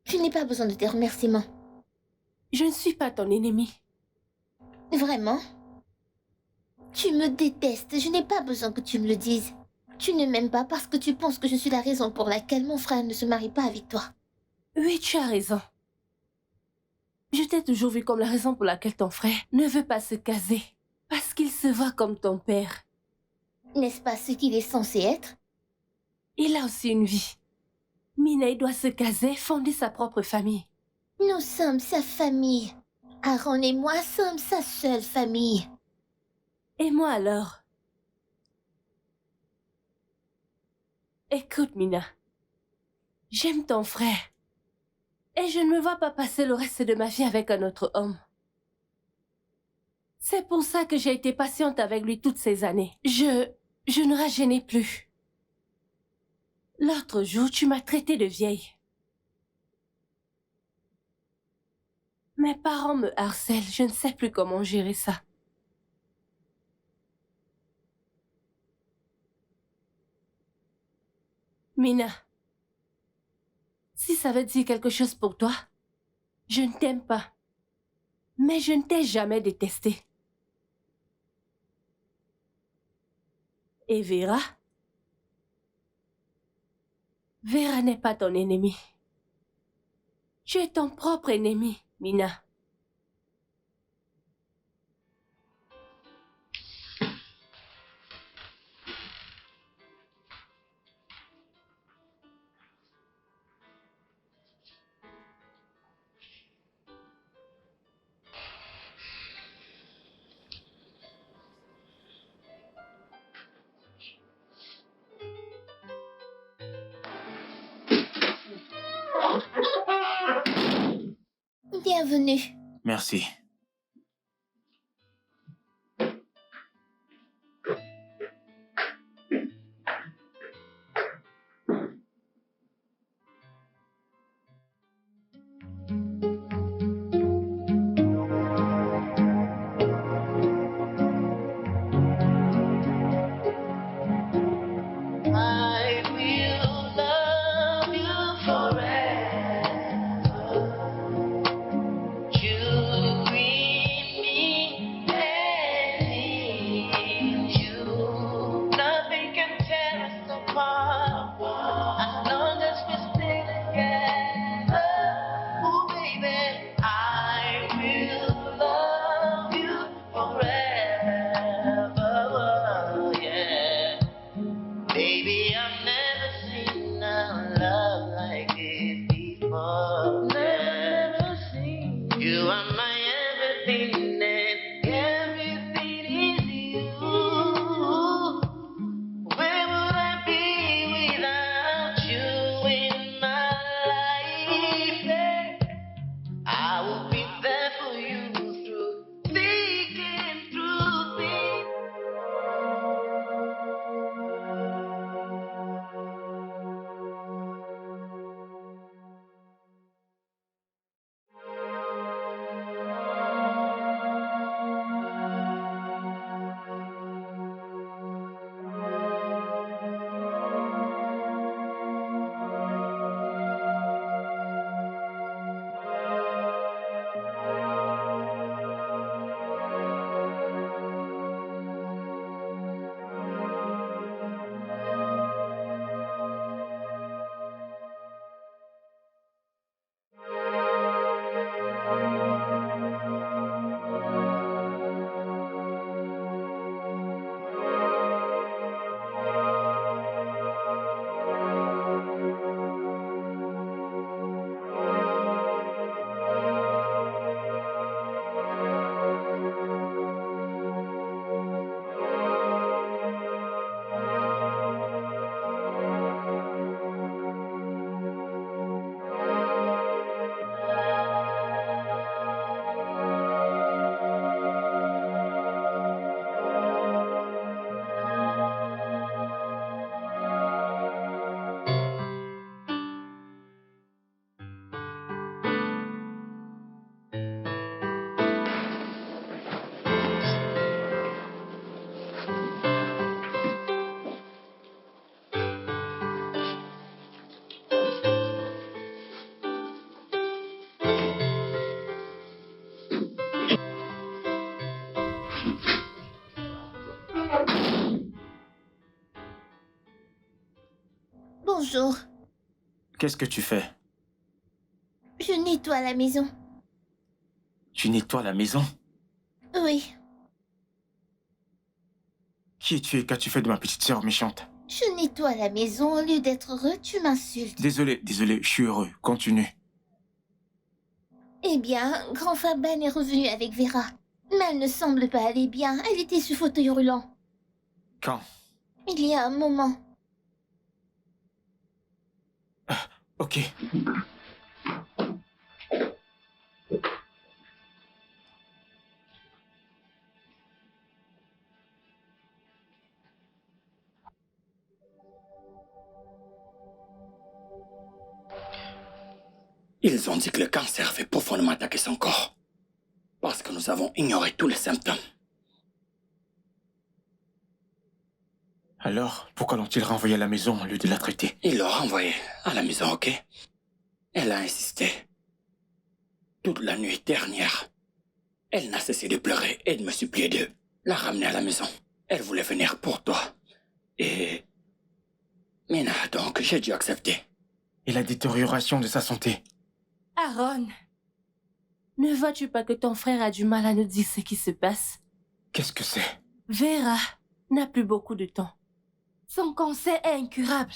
Je n'ai pas besoin de tes remerciements. Je ne suis pas ton ennemi. Vraiment? Tu me détestes, je n'ai pas besoin que tu me le dises. Tu ne m'aimes pas parce que tu penses que je suis la raison pour laquelle mon frère ne se marie pas avec toi. Oui, tu as raison. Je t'ai toujours vu comme la raison pour laquelle ton frère ne veut pas se caser. Parce qu'il se voit comme ton père. N'est-ce pas ce qu'il est censé être? Il a aussi une vie. Mina, il doit se caser, fonder sa propre famille. Nous sommes sa famille. Aaron et moi sommes sa seule famille. Et moi alors? Écoute, Mina. J'aime ton frère. Et je ne me vois pas passer le reste de ma vie avec un autre homme. C'est pour ça que j'ai été patiente avec lui toutes ces années. Je ne rajeunais plus. L'autre jour, tu m'as traitée de vieille. Mes parents me harcèlent, je ne sais plus comment gérer ça. Mina, si ça veut dire quelque chose pour toi, je ne t'aime pas. Mais je ne t'ai jamais détesté. Et Vera? Vera n'est pas ton ennemi. Tu es ton propre ennemi, Mina. Bienvenue. Merci. I will love you forever. You bring me and you. Nothing can tear us apart as long as we stay together. Oh, baby, I will love you forever. Yeah. Baby, I've never seen a love like this before. Never seen. You are my everything, and everything is you. Where would I be without you in my life? Yeah. I will be there for you through thick and through thin. Bonjour. Qu'est-ce que tu fais? Je nettoie la maison. Tu nettoies la maison? Oui. Qui es-tu et qu'as-tu fait de ma petite sœur méchante? Je nettoie la maison. Au lieu d'être heureux, tu m'insultes. Désolé, je suis heureux. Continue. Eh bien, grand Faban est revenu avec Vera. Mais elle ne semble pas aller bien. Elle était sous fauteuil roulant. Quand? Il y a un moment. Ok. Ils ont dit que le cancer avait profondément attaqué son corps. Parce que nous avons ignoré tous les symptômes. Alors, pourquoi l'ont-ils renvoyée à la maison au lieu de la traiter? Ils l'ont renvoyée à la maison, ok? Elle a insisté. Toute la nuit dernière, elle n'a cessé de pleurer et de me supplier de la ramener à la maison. Elle voulait venir pour toi. Et... Mina, donc j'ai dû accepter. Et la détérioration de sa santé? Aaron, ne vois-tu pas que ton frère a du mal à nous dire ce qui se passe? Qu'est-ce que c'est? Vera n'a plus beaucoup de temps. Son cancer est incurable.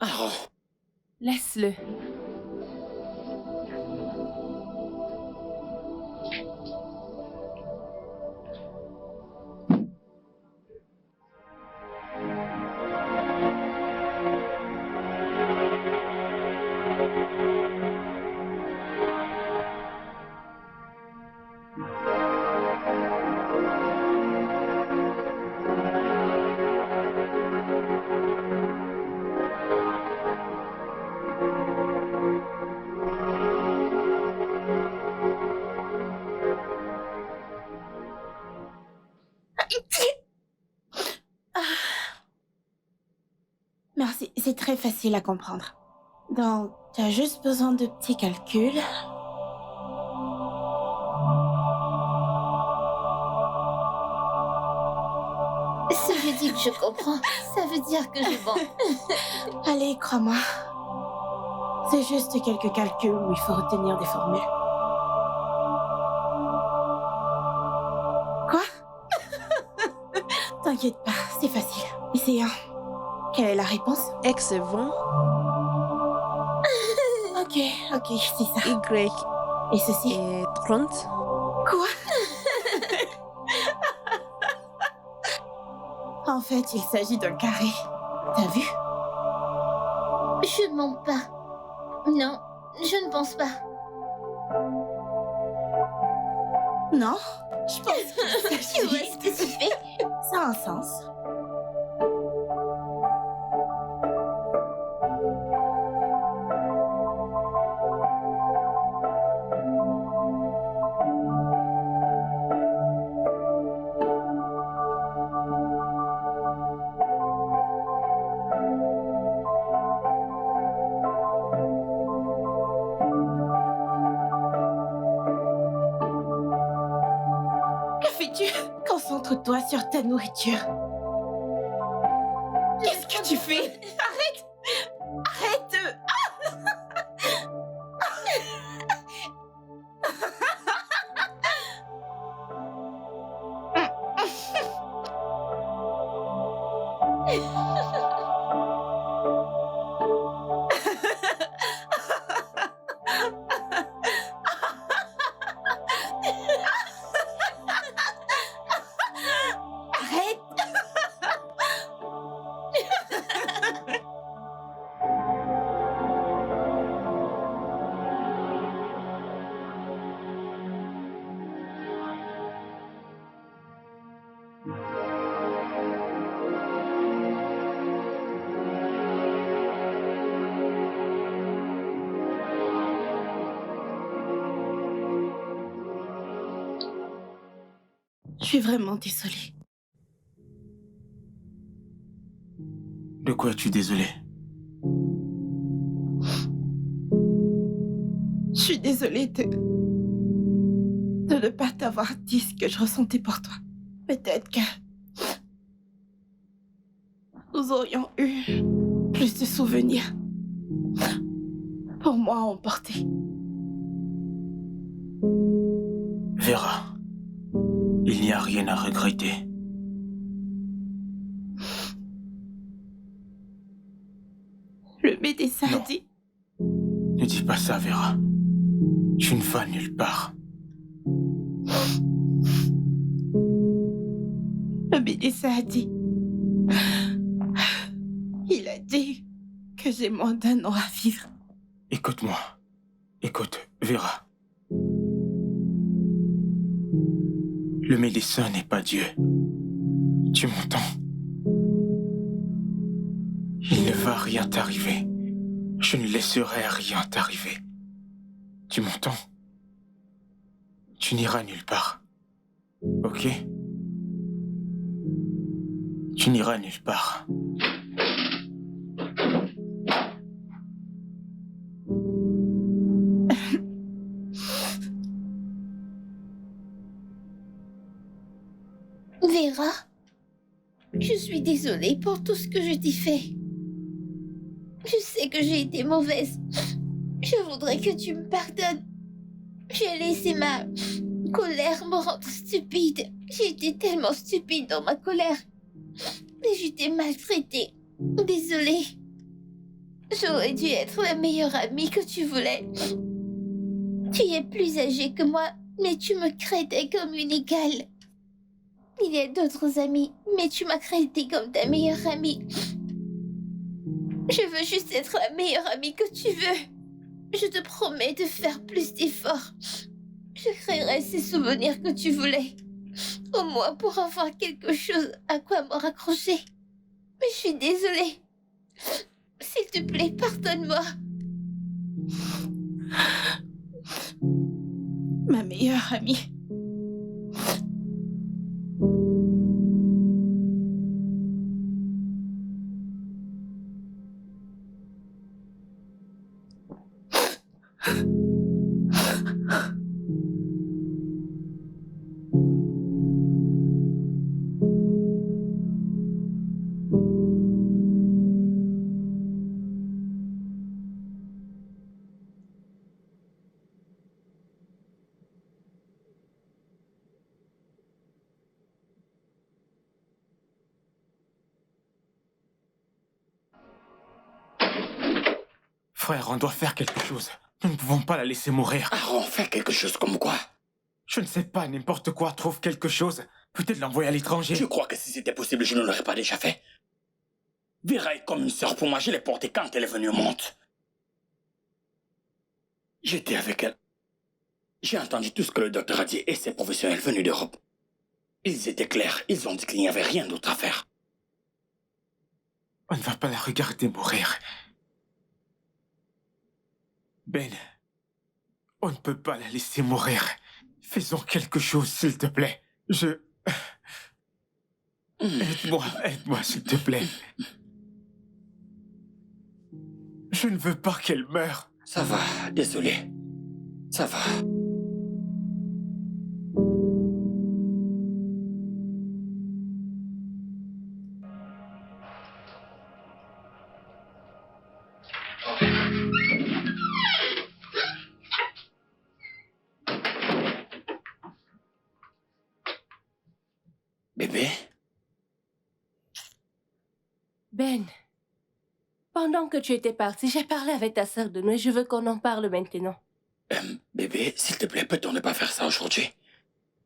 Aaron, Laisse-le. Merci, c'est très facile à comprendre. Donc, tu as juste besoin de petits calculs. Si je dis que je comprends, ça veut dire que je mens. Allez, crois-moi. C'est juste quelques calculs où il faut retenir des formules. Quoi? T'inquiète pas, c'est facile. Essayons. Quelle est la réponse? X est 20, Ok, c'est ça. Y Et ceci? est 30. Quoi? En fait, il s'agit d'un carré. T'as vu? Je mens pas. Non, je ne pense pas. Non? Je pense qu'il Tu vois ce que tu fais? Ça a un sens. Que fais-tu? Concentre-toi sur ta nourriture. Qu'est-ce que tu fais? Arrête! Arrête! Arrête! Je suis vraiment désolée. De quoi es-tu désolé? Je suis désolée de ne pas t'avoir dit ce que je ressentais pour toi. Peut-être que nous aurions eu plus de souvenirs pour moi à emporter. Vera, il n'y a rien à regretter. Le médecin Non. a dit... Ne dis pas ça, Vera. Tu ne vas nulle part. Le médecin a dit... Il a dit que j'ai moins d'1 an à vivre. Écoute-moi. Écoute, Vera. Le médecin n'est pas Dieu. Tu m'entends? Il ne va rien t'arriver. Je ne laisserai rien t'arriver. Tu m'entends? Tu n'iras nulle part. Ok? Tu n'iras nulle part. Vera, je suis désolée pour tout ce que je t'ai fait. Je sais que j'ai été mauvaise. Je voudrais que tu me pardonnes. J'ai laissé ma colère me rendre stupide. J'ai été tellement stupide dans ma colère. Et je t'ai maltraitée. Désolée. J'aurais dû être la meilleure amie que tu voulais. Tu es plus âgée que moi, mais tu me traitais comme une égale. Il y a d'autres amis, mais tu m'as traitée comme ta meilleure amie. Je veux juste être la meilleure amie que tu veux. Je te promets de faire plus d'efforts. Je créerai ces souvenirs que tu voulais. Au moins pour avoir quelque chose à quoi me raccrocher. Mais je suis désolée. S'il te plaît, pardonne-moi. Ma meilleure amie. Frère, on doit faire quelque chose. Nous ne pouvons pas la laisser mourir. Aaron, fais quelque chose comme quoi? Je ne sais pas, n'importe quoi, trouve quelque chose. Peut-être l'envoyer à l'étranger. Tu crois que si c'était possible, je ne l'aurais pas déjà fait? Vera est comme une sœur pour moi, je l'ai portée quand elle est venue au monde. J'étais avec elle. J'ai entendu tout ce que le docteur a dit et ses professionnels venus d'Europe. Ils étaient clairs, ils ont dit qu'il n'y avait rien d'autre à faire. On ne va pas la regarder mourir. Ben, on ne peut pas la laisser mourir. Faisons quelque chose, s'il te plaît. Aide-moi, s'il te plaît. Je ne veux pas qu'elle meure. Ça va, désolé. Ça va. Bébé? Ben, pendant que tu étais parti, j'ai parlé avec ta sœur de nous et je veux qu'on en parle maintenant. Bébé, s'il te plaît, peut-on ne pas faire ça aujourd'hui?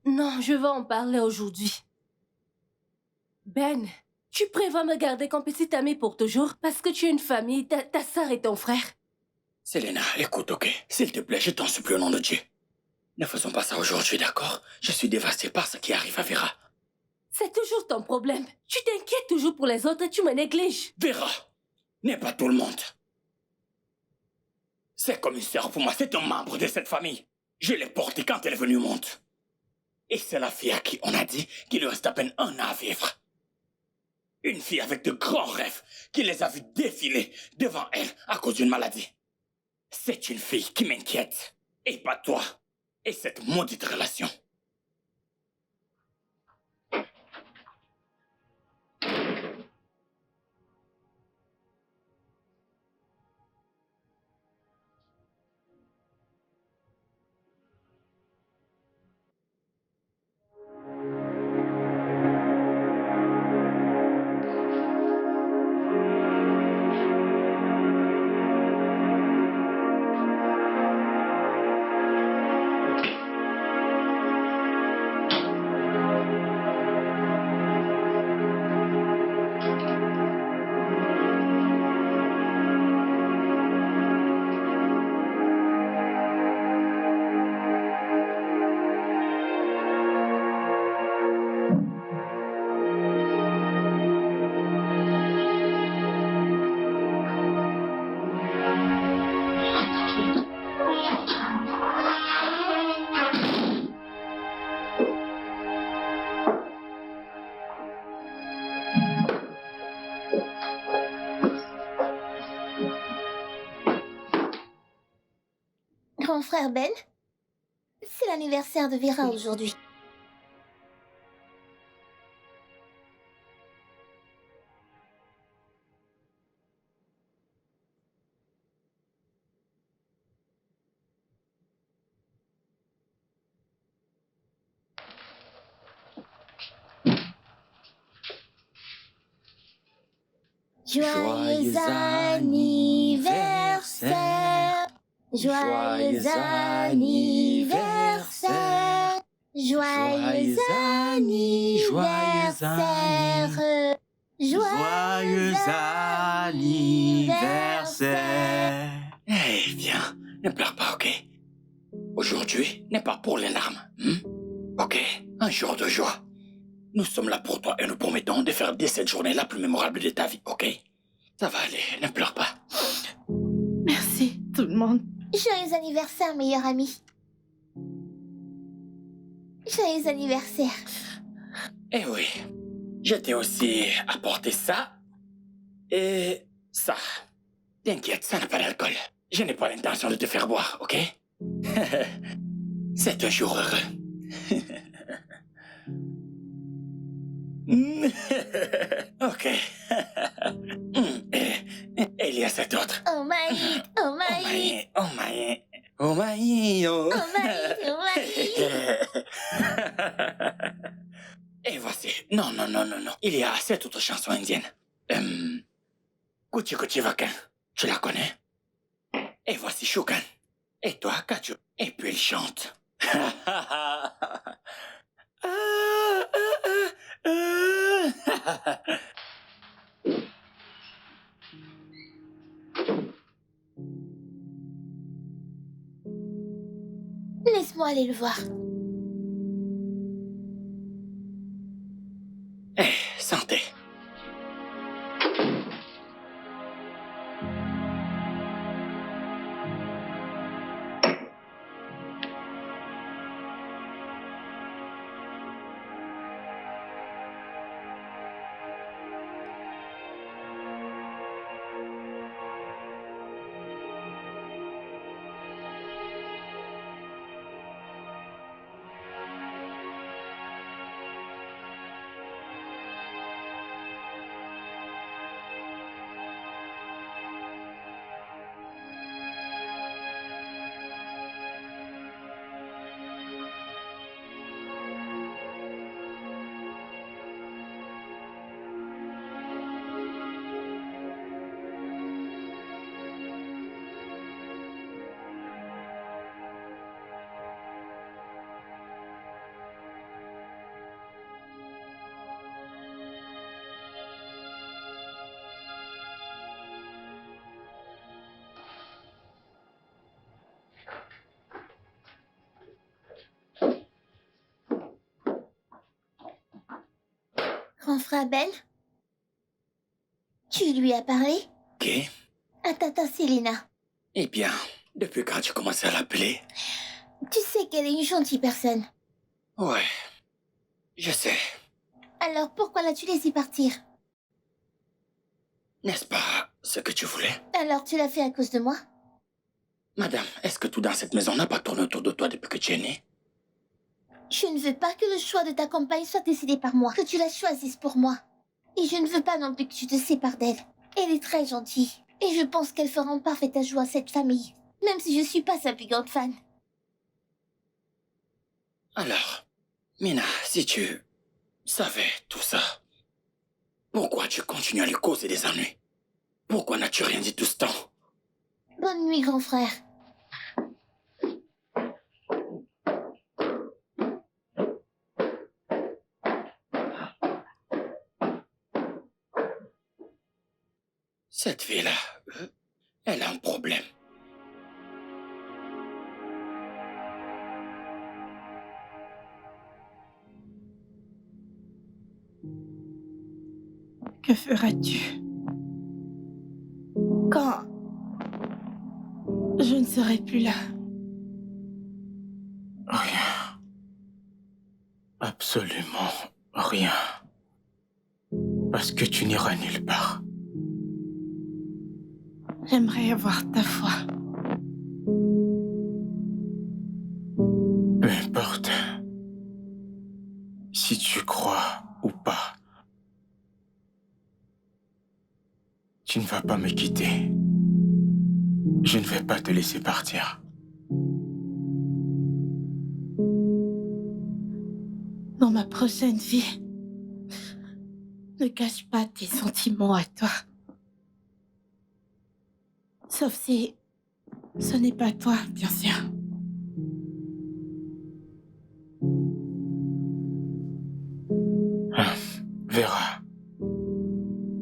Non, je veux en parler aujourd'hui. Ben, tu prévois me garder comme petite amie pour toujours parce que tu as une famille, ta sœur et ton frère. Selena, écoute, ok? S'il te plaît, je t'en supplie au nom de Dieu. Ne faisons pas ça aujourd'hui, d'accord? Je suis dévasté par ce qui arrive à Vera. C'est toujours ton problème. Tu t'inquiètes toujours pour les autres et tu me négliges. Vera n'est pas tout le monde. C'est comme une sœur pour moi, c'est un membre de cette famille. Je l'ai portée quand elle est venue au monde. Et c'est la fille à qui on a dit qu'il lui reste à peine 1 an à vivre. Une fille avec de grands rêves qui les a vus défiler devant elle à cause d'une maladie. C'est une fille qui m'inquiète. Et pas toi. Et cette maudite relation. Grand frère Ben, c'est l'anniversaire de Vera aujourd'hui. Joyeux anniversaire. Joyeux anniversaire. Joyeux anniversaire. Joyeux anniversaire. Eh, viens, ne pleure pas, ok? Aujourd'hui n'est pas pour les larmes. Ok, un jour de joie. Nous sommes là pour toi et nous promettons de faire de cette journée la plus mémorable de ta vie, ok? Ça va aller, ne pleure pas. Merci, tout le monde. Joyeux anniversaire, meilleur ami. Joyeux anniversaire. Eh oui, je t'ai aussi apporté ça et ça. T'inquiète, ça n'a pas d'alcool. Je n'ai pas l'intention de te faire boire, ok? C'est un jour heureux. Ok. Et il y a cet autre. Oh my, oh Oh my, my, oh my, oh my, oh. oh my, oh my. Et voici. Non, non, non, non, non. Il y a cette autre chanson indienne. Kuchi Kuchi Vakan. Tu la connais? Et voici Shukan. Et toi, Kachu. Et puis il chante. Laisse-moi aller le voir. Eh, santé. Grand frère Ben, tu lui as parlé Ok. à Tata Selena. Eh bien, depuis quand tu commences à l'appeler? Tu sais qu'elle est une gentille personne. Ouais. Je sais. Alors pourquoi l'as-tu laissé partir? N'est-ce pas ce que tu voulais? Alors tu l'as fait à cause de moi? Madame, est-ce que tout dans cette maison n'a pas tourné autour de toi depuis que tu es née? Je ne veux pas que le choix de ta compagne soit décidé par moi, que tu la choisisses pour moi. Et je ne veux pas non plus que tu te sépares d'elle. Elle est très gentille. Et je pense qu'elle fera un parfait ajout à cette famille. Même si je suis pas sa plus grande fan. Alors, Mina, si tu savais tout ça, pourquoi tu continues à lui causer des ennuis? Pourquoi n'as-tu rien dit tout ce temps? Bonne nuit, grand frère. Cette fille-là, elle a un problème. Que feras-tu quand je ne serai plus là? Rien. Absolument rien. Parce que tu n'iras nulle part. J'aimerais avoir ta foi. Peu importe. Si tu crois ou pas. Tu ne vas pas me quitter. Je ne vais pas te laisser partir. Dans ma prochaine vie, ne cache pas tes sentiments à toi. Sauf si ce n'est pas toi, bien sûr. Vera,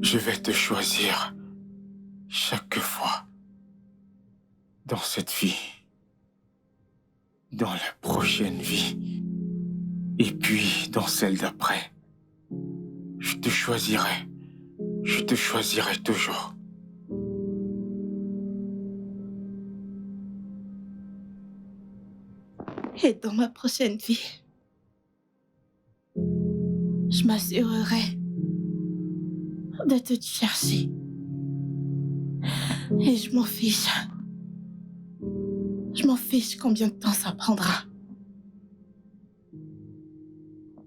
je vais te choisir chaque fois dans cette vie, dans la prochaine vie, et puis dans celle d'après. Je te choisirai toujours. Et dans ma prochaine vie, je m'assurerai de te chercher. Et je m'en fiche. Je m'en fiche combien de temps ça prendra.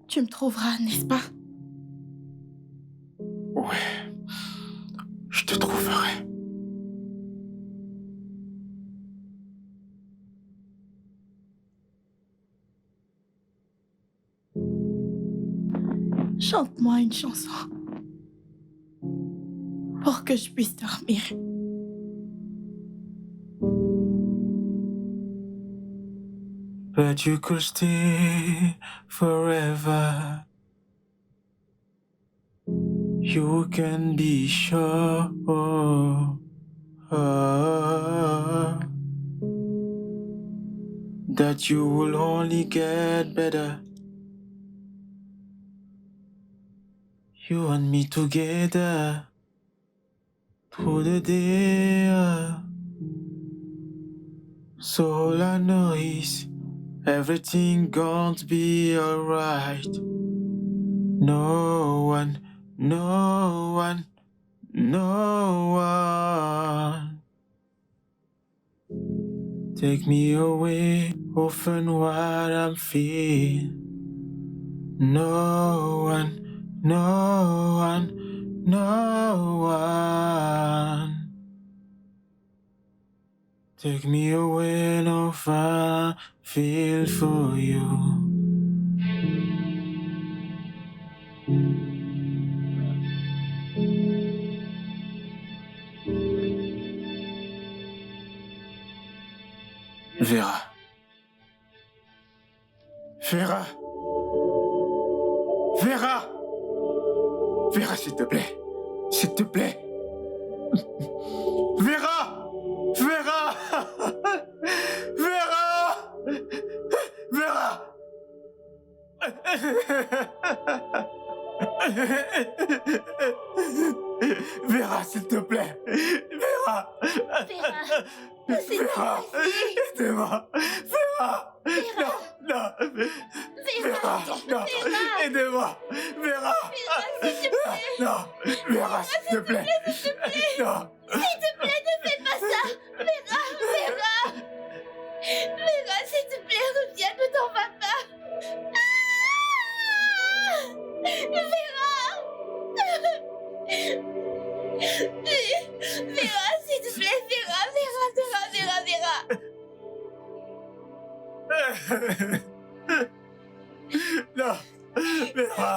Tu me trouveras, n'est-ce pas? Ouais, je te trouverai. Chante-moi une chanson pour que je puisse dormir. But you could stay forever. You can be sure that you will only get better. You and me together through the day. So all I know is everything gonna be alright. No one take me away often what I'm feeling. No one take me away no far feel for you. Vera. Vera. Vera. Vera, s'il te plaît. S'il te plaît. Vera. Vera. Vera. Vera. Vera, s'il te plaît. Vera. Vera, c'est Vera, aidez-moi. Vera. Vera. Non. Vera. Non. Aidez-moi. Vera. S'il te plaît. Non. Vera, s'il te plaît. Non. S'il te plaît, ne fais pas ça. Vera. Vera, s'il te plaît, reviens, ne t'en vas pas. Vera. Vera, s'il te plaît, Vera. Non. Vera.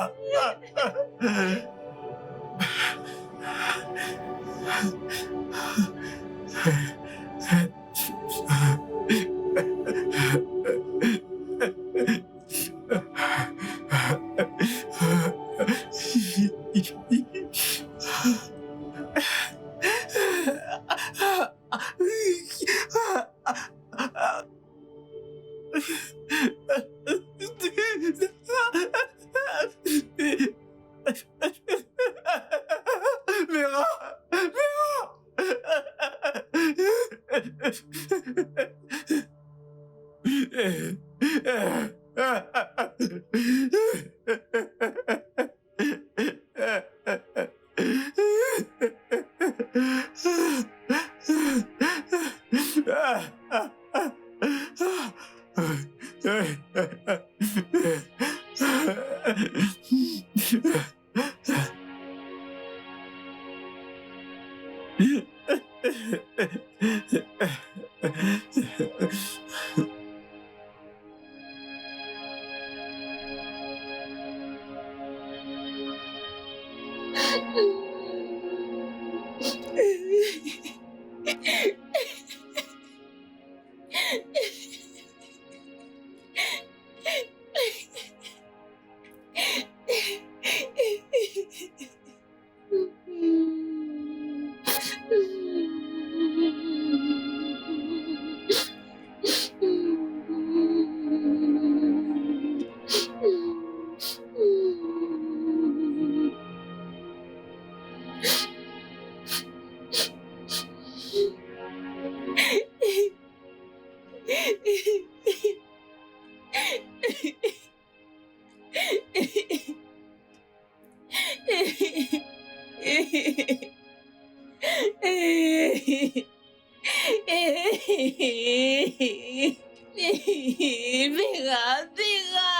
Vera, Vera.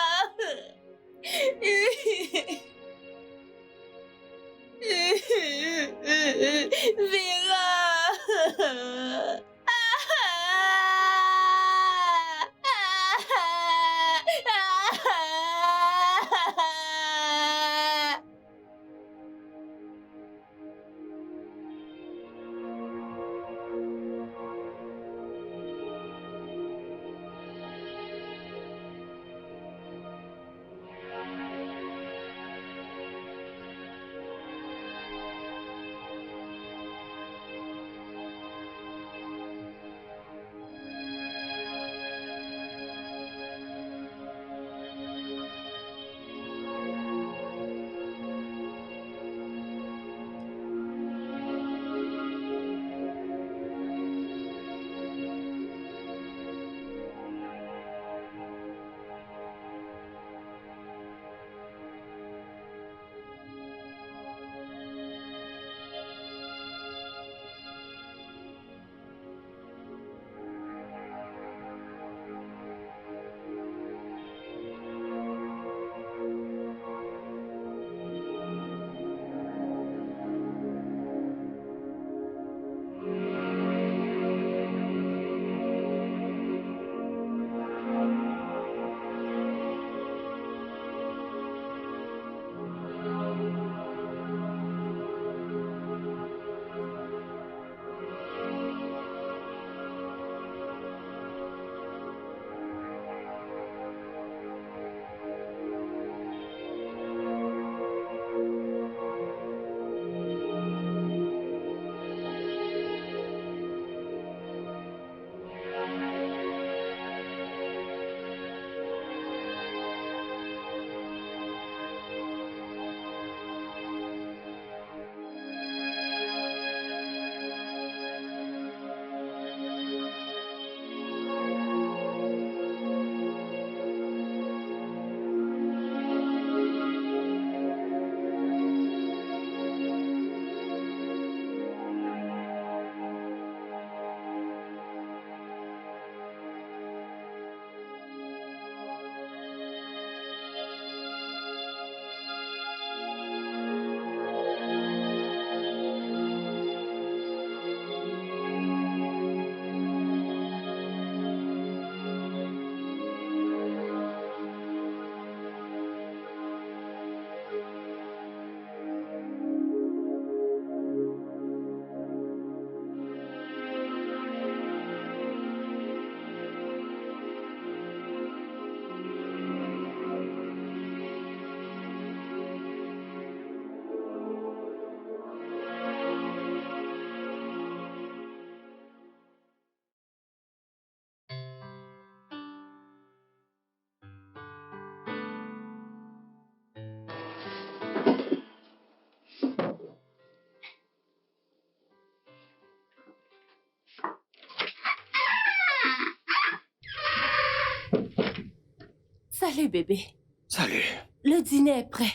Salut, bébé. Salut. Le dîner est prêt.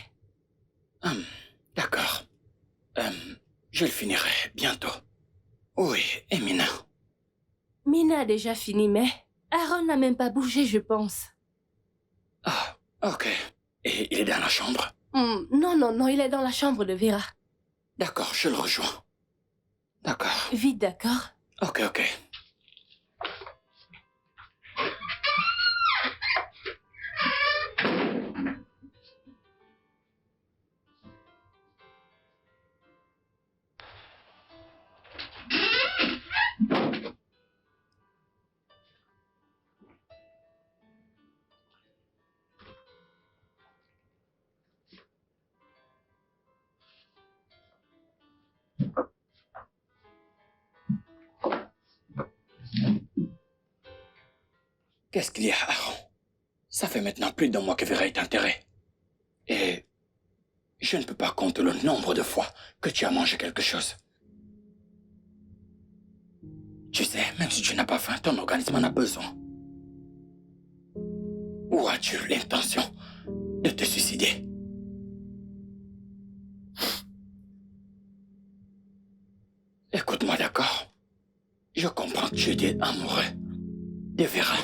D'accord. Je le finirai bientôt. Oui, et Mina? Mina a déjà fini, mais Aaron n'a même pas bougé, je pense. Ah, ok. Et il est dans la chambre? Non, il est dans la chambre de Vera. D'accord, je le rejoins. D'accord. Vite, d'accord? Ok. Qu'est-ce qu'il y a, Aaron? Ça fait maintenant plus d'un mois que Vera est enterrée. Et je ne peux pas compter le nombre de fois que tu as mangé quelque chose. Tu sais, même si tu n'as pas faim, ton organisme en a besoin. Ou as-tu l'intention de te suicider? Écoute-moi, d'accord? Je comprends que tu étais amoureux de Vera.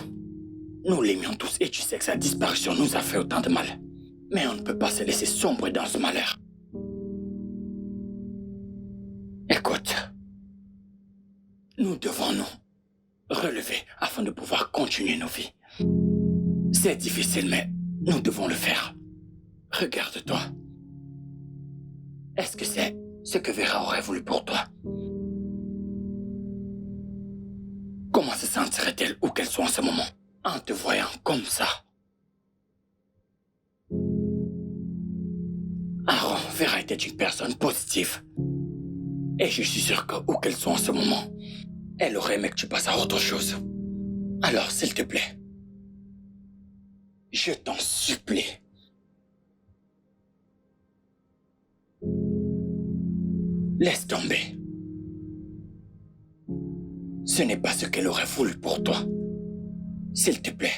Nous l'aimions tous et tu sais que sa disparition nous a fait autant de mal. Mais on ne peut pas se laisser sombrer dans ce malheur. Écoute, nous devons nous relever afin de pouvoir continuer nos vies. C'est difficile, mais nous devons le faire. Regarde-toi. Est-ce que c'est ce que Vera aurait voulu pour toi? Comment se sentirait-elle où qu'elle soit en ce moment, en te voyant comme ça? Aaron, Vera était une personne positive. Et je suis sûr que où qu'elle soit en ce moment, elle aurait aimé que tu passes à autre chose. Alors, s'il te plaît, je t'en supplie. Laisse tomber. Ce n'est pas ce qu'elle aurait voulu pour toi. S'il te plaît.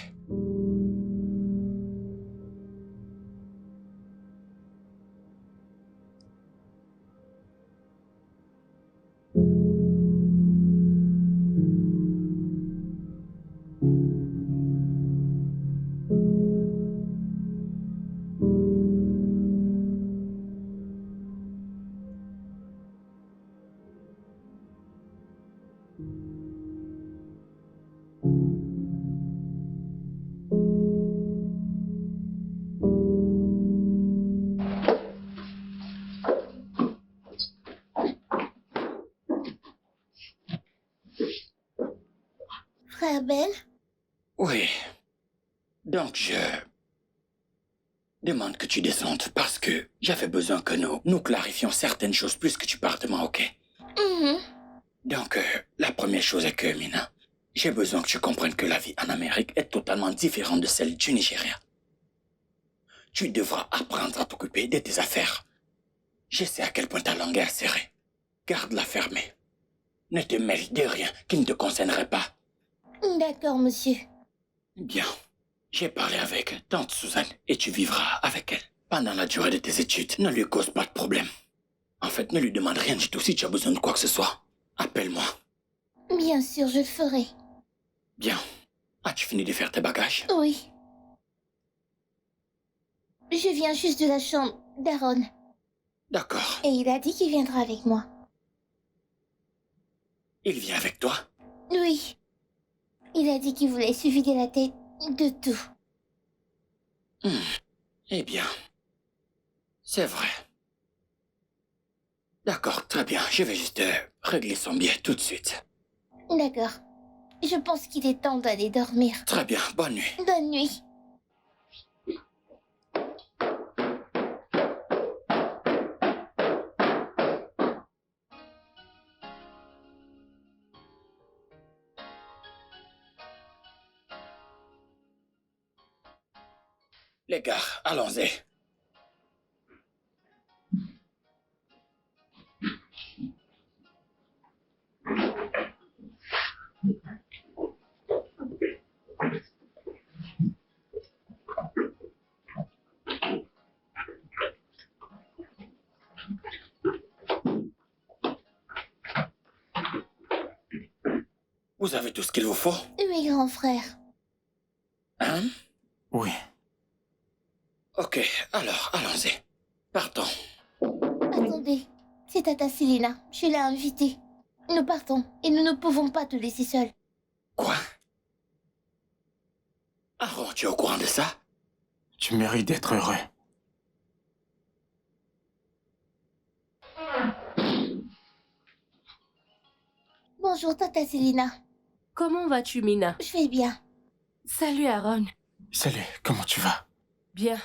Frère Ben? Oui. Donc, je demande que tu descendes parce que j'avais besoin que nous clarifions certaines choses plus que tu partes de moi, ok? Mhm. Donc, la première chose est que, Mina, j'ai besoin que tu comprennes que la vie en Amérique est totalement différente de celle du Nigeria. Tu devras apprendre à t'occuper de tes affaires. Je sais à quel point ta langue est acérée. Garde-la fermée. Ne te mêle de rien qui ne te concernerait pas. D'accord, monsieur. Bien. J'ai parlé avec tante Suzanne et tu vivras avec elle. Pendant la durée de tes études, ne lui cause pas de problème. En fait, ne lui demande rien du tout si tu as besoin de quoi que ce soit. Appelle-moi. Bien sûr, je le ferai. Bien. As-tu fini de faire tes bagages? Oui. Je viens juste de la chambre d'Aaron. D'accord. Et il a dit qu'il viendra avec moi. Il vient avec toi? Oui. Il a dit qu'il voulait se vider la tête de tout. Eh bien, c'est vrai. D'accord, très bien. Je vais juste régler son billet tout de suite. D'accord. Je pense qu'il est temps d'aller dormir. Très bien, bonne nuit. Bonne nuit. Les gars, allons-y. Vous avez tout ce qu'il vous faut? Oui, grand frère. Hein? Oui. Ok, alors, allons-y. Partons. Attendez. C'est Tata Selena. Je l'ai invitée. Nous partons et nous ne pouvons pas te laisser seule. Quoi? Aaron, tu es au courant de ça? Tu mérites d'être heureux. Bonjour, Tata Selena. Comment vas-tu, Mina? Je vais bien. Salut, Aaron. Salut, comment tu vas? Bien.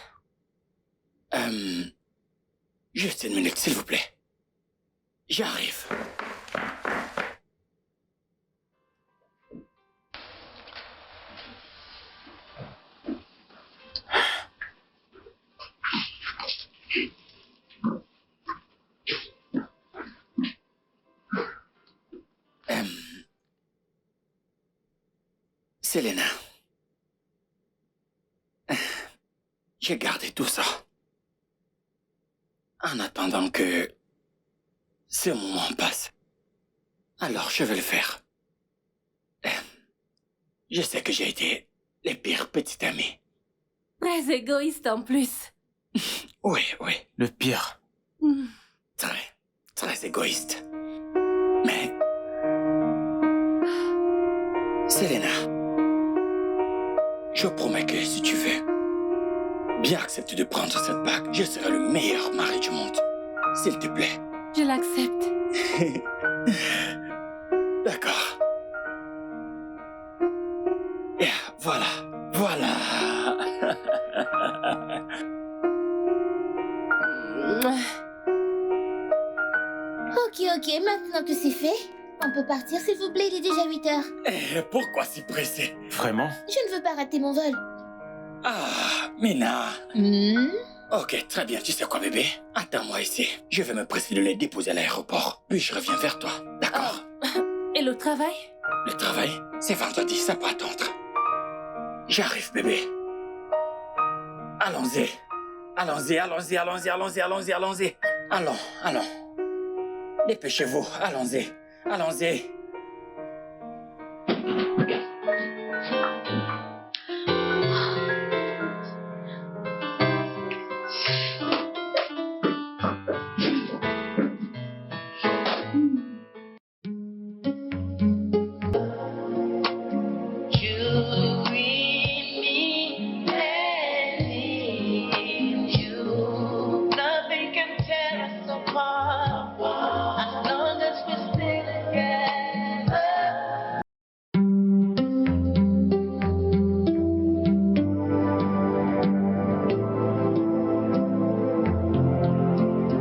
Juste une minute, s'il vous plaît. J'arrive. Selena. j'ai gardé tout ça. En attendant que ce moment passe. Alors, je vais le faire. Je sais que j'ai été le pire petit ami. Très égoïste en plus. Oui, oui. Le pire. Très, très égoïste. Mais... Selena, je promets que si tu veux bien accepter de prendre cette bague, je serai le meilleur mari du monde. S'il te plaît. Je l'accepte. D'accord. Et voilà, voilà. Ok, maintenant que c'est fait, on peut partir s'il vous plaît, il est déjà 8 heures. Et pourquoi si pressé? Vraiment? Je ne veux pas rater mon vol. Ah, Mina. Ok, très bien. Tu sais quoi, bébé? Attends-moi ici. Je vais me presser de les déposer à l'aéroport. Puis je reviens vers toi. D'accord? Et le travail? Le travail, c'est vendredi. Ça peut attendre. J'arrive, bébé. Allons-y. Allons-y, allons-y, allons-y, allons-y, allons-y, allons-y. Allons, allons. Dépêchez-vous. Allons-y. Allons-y.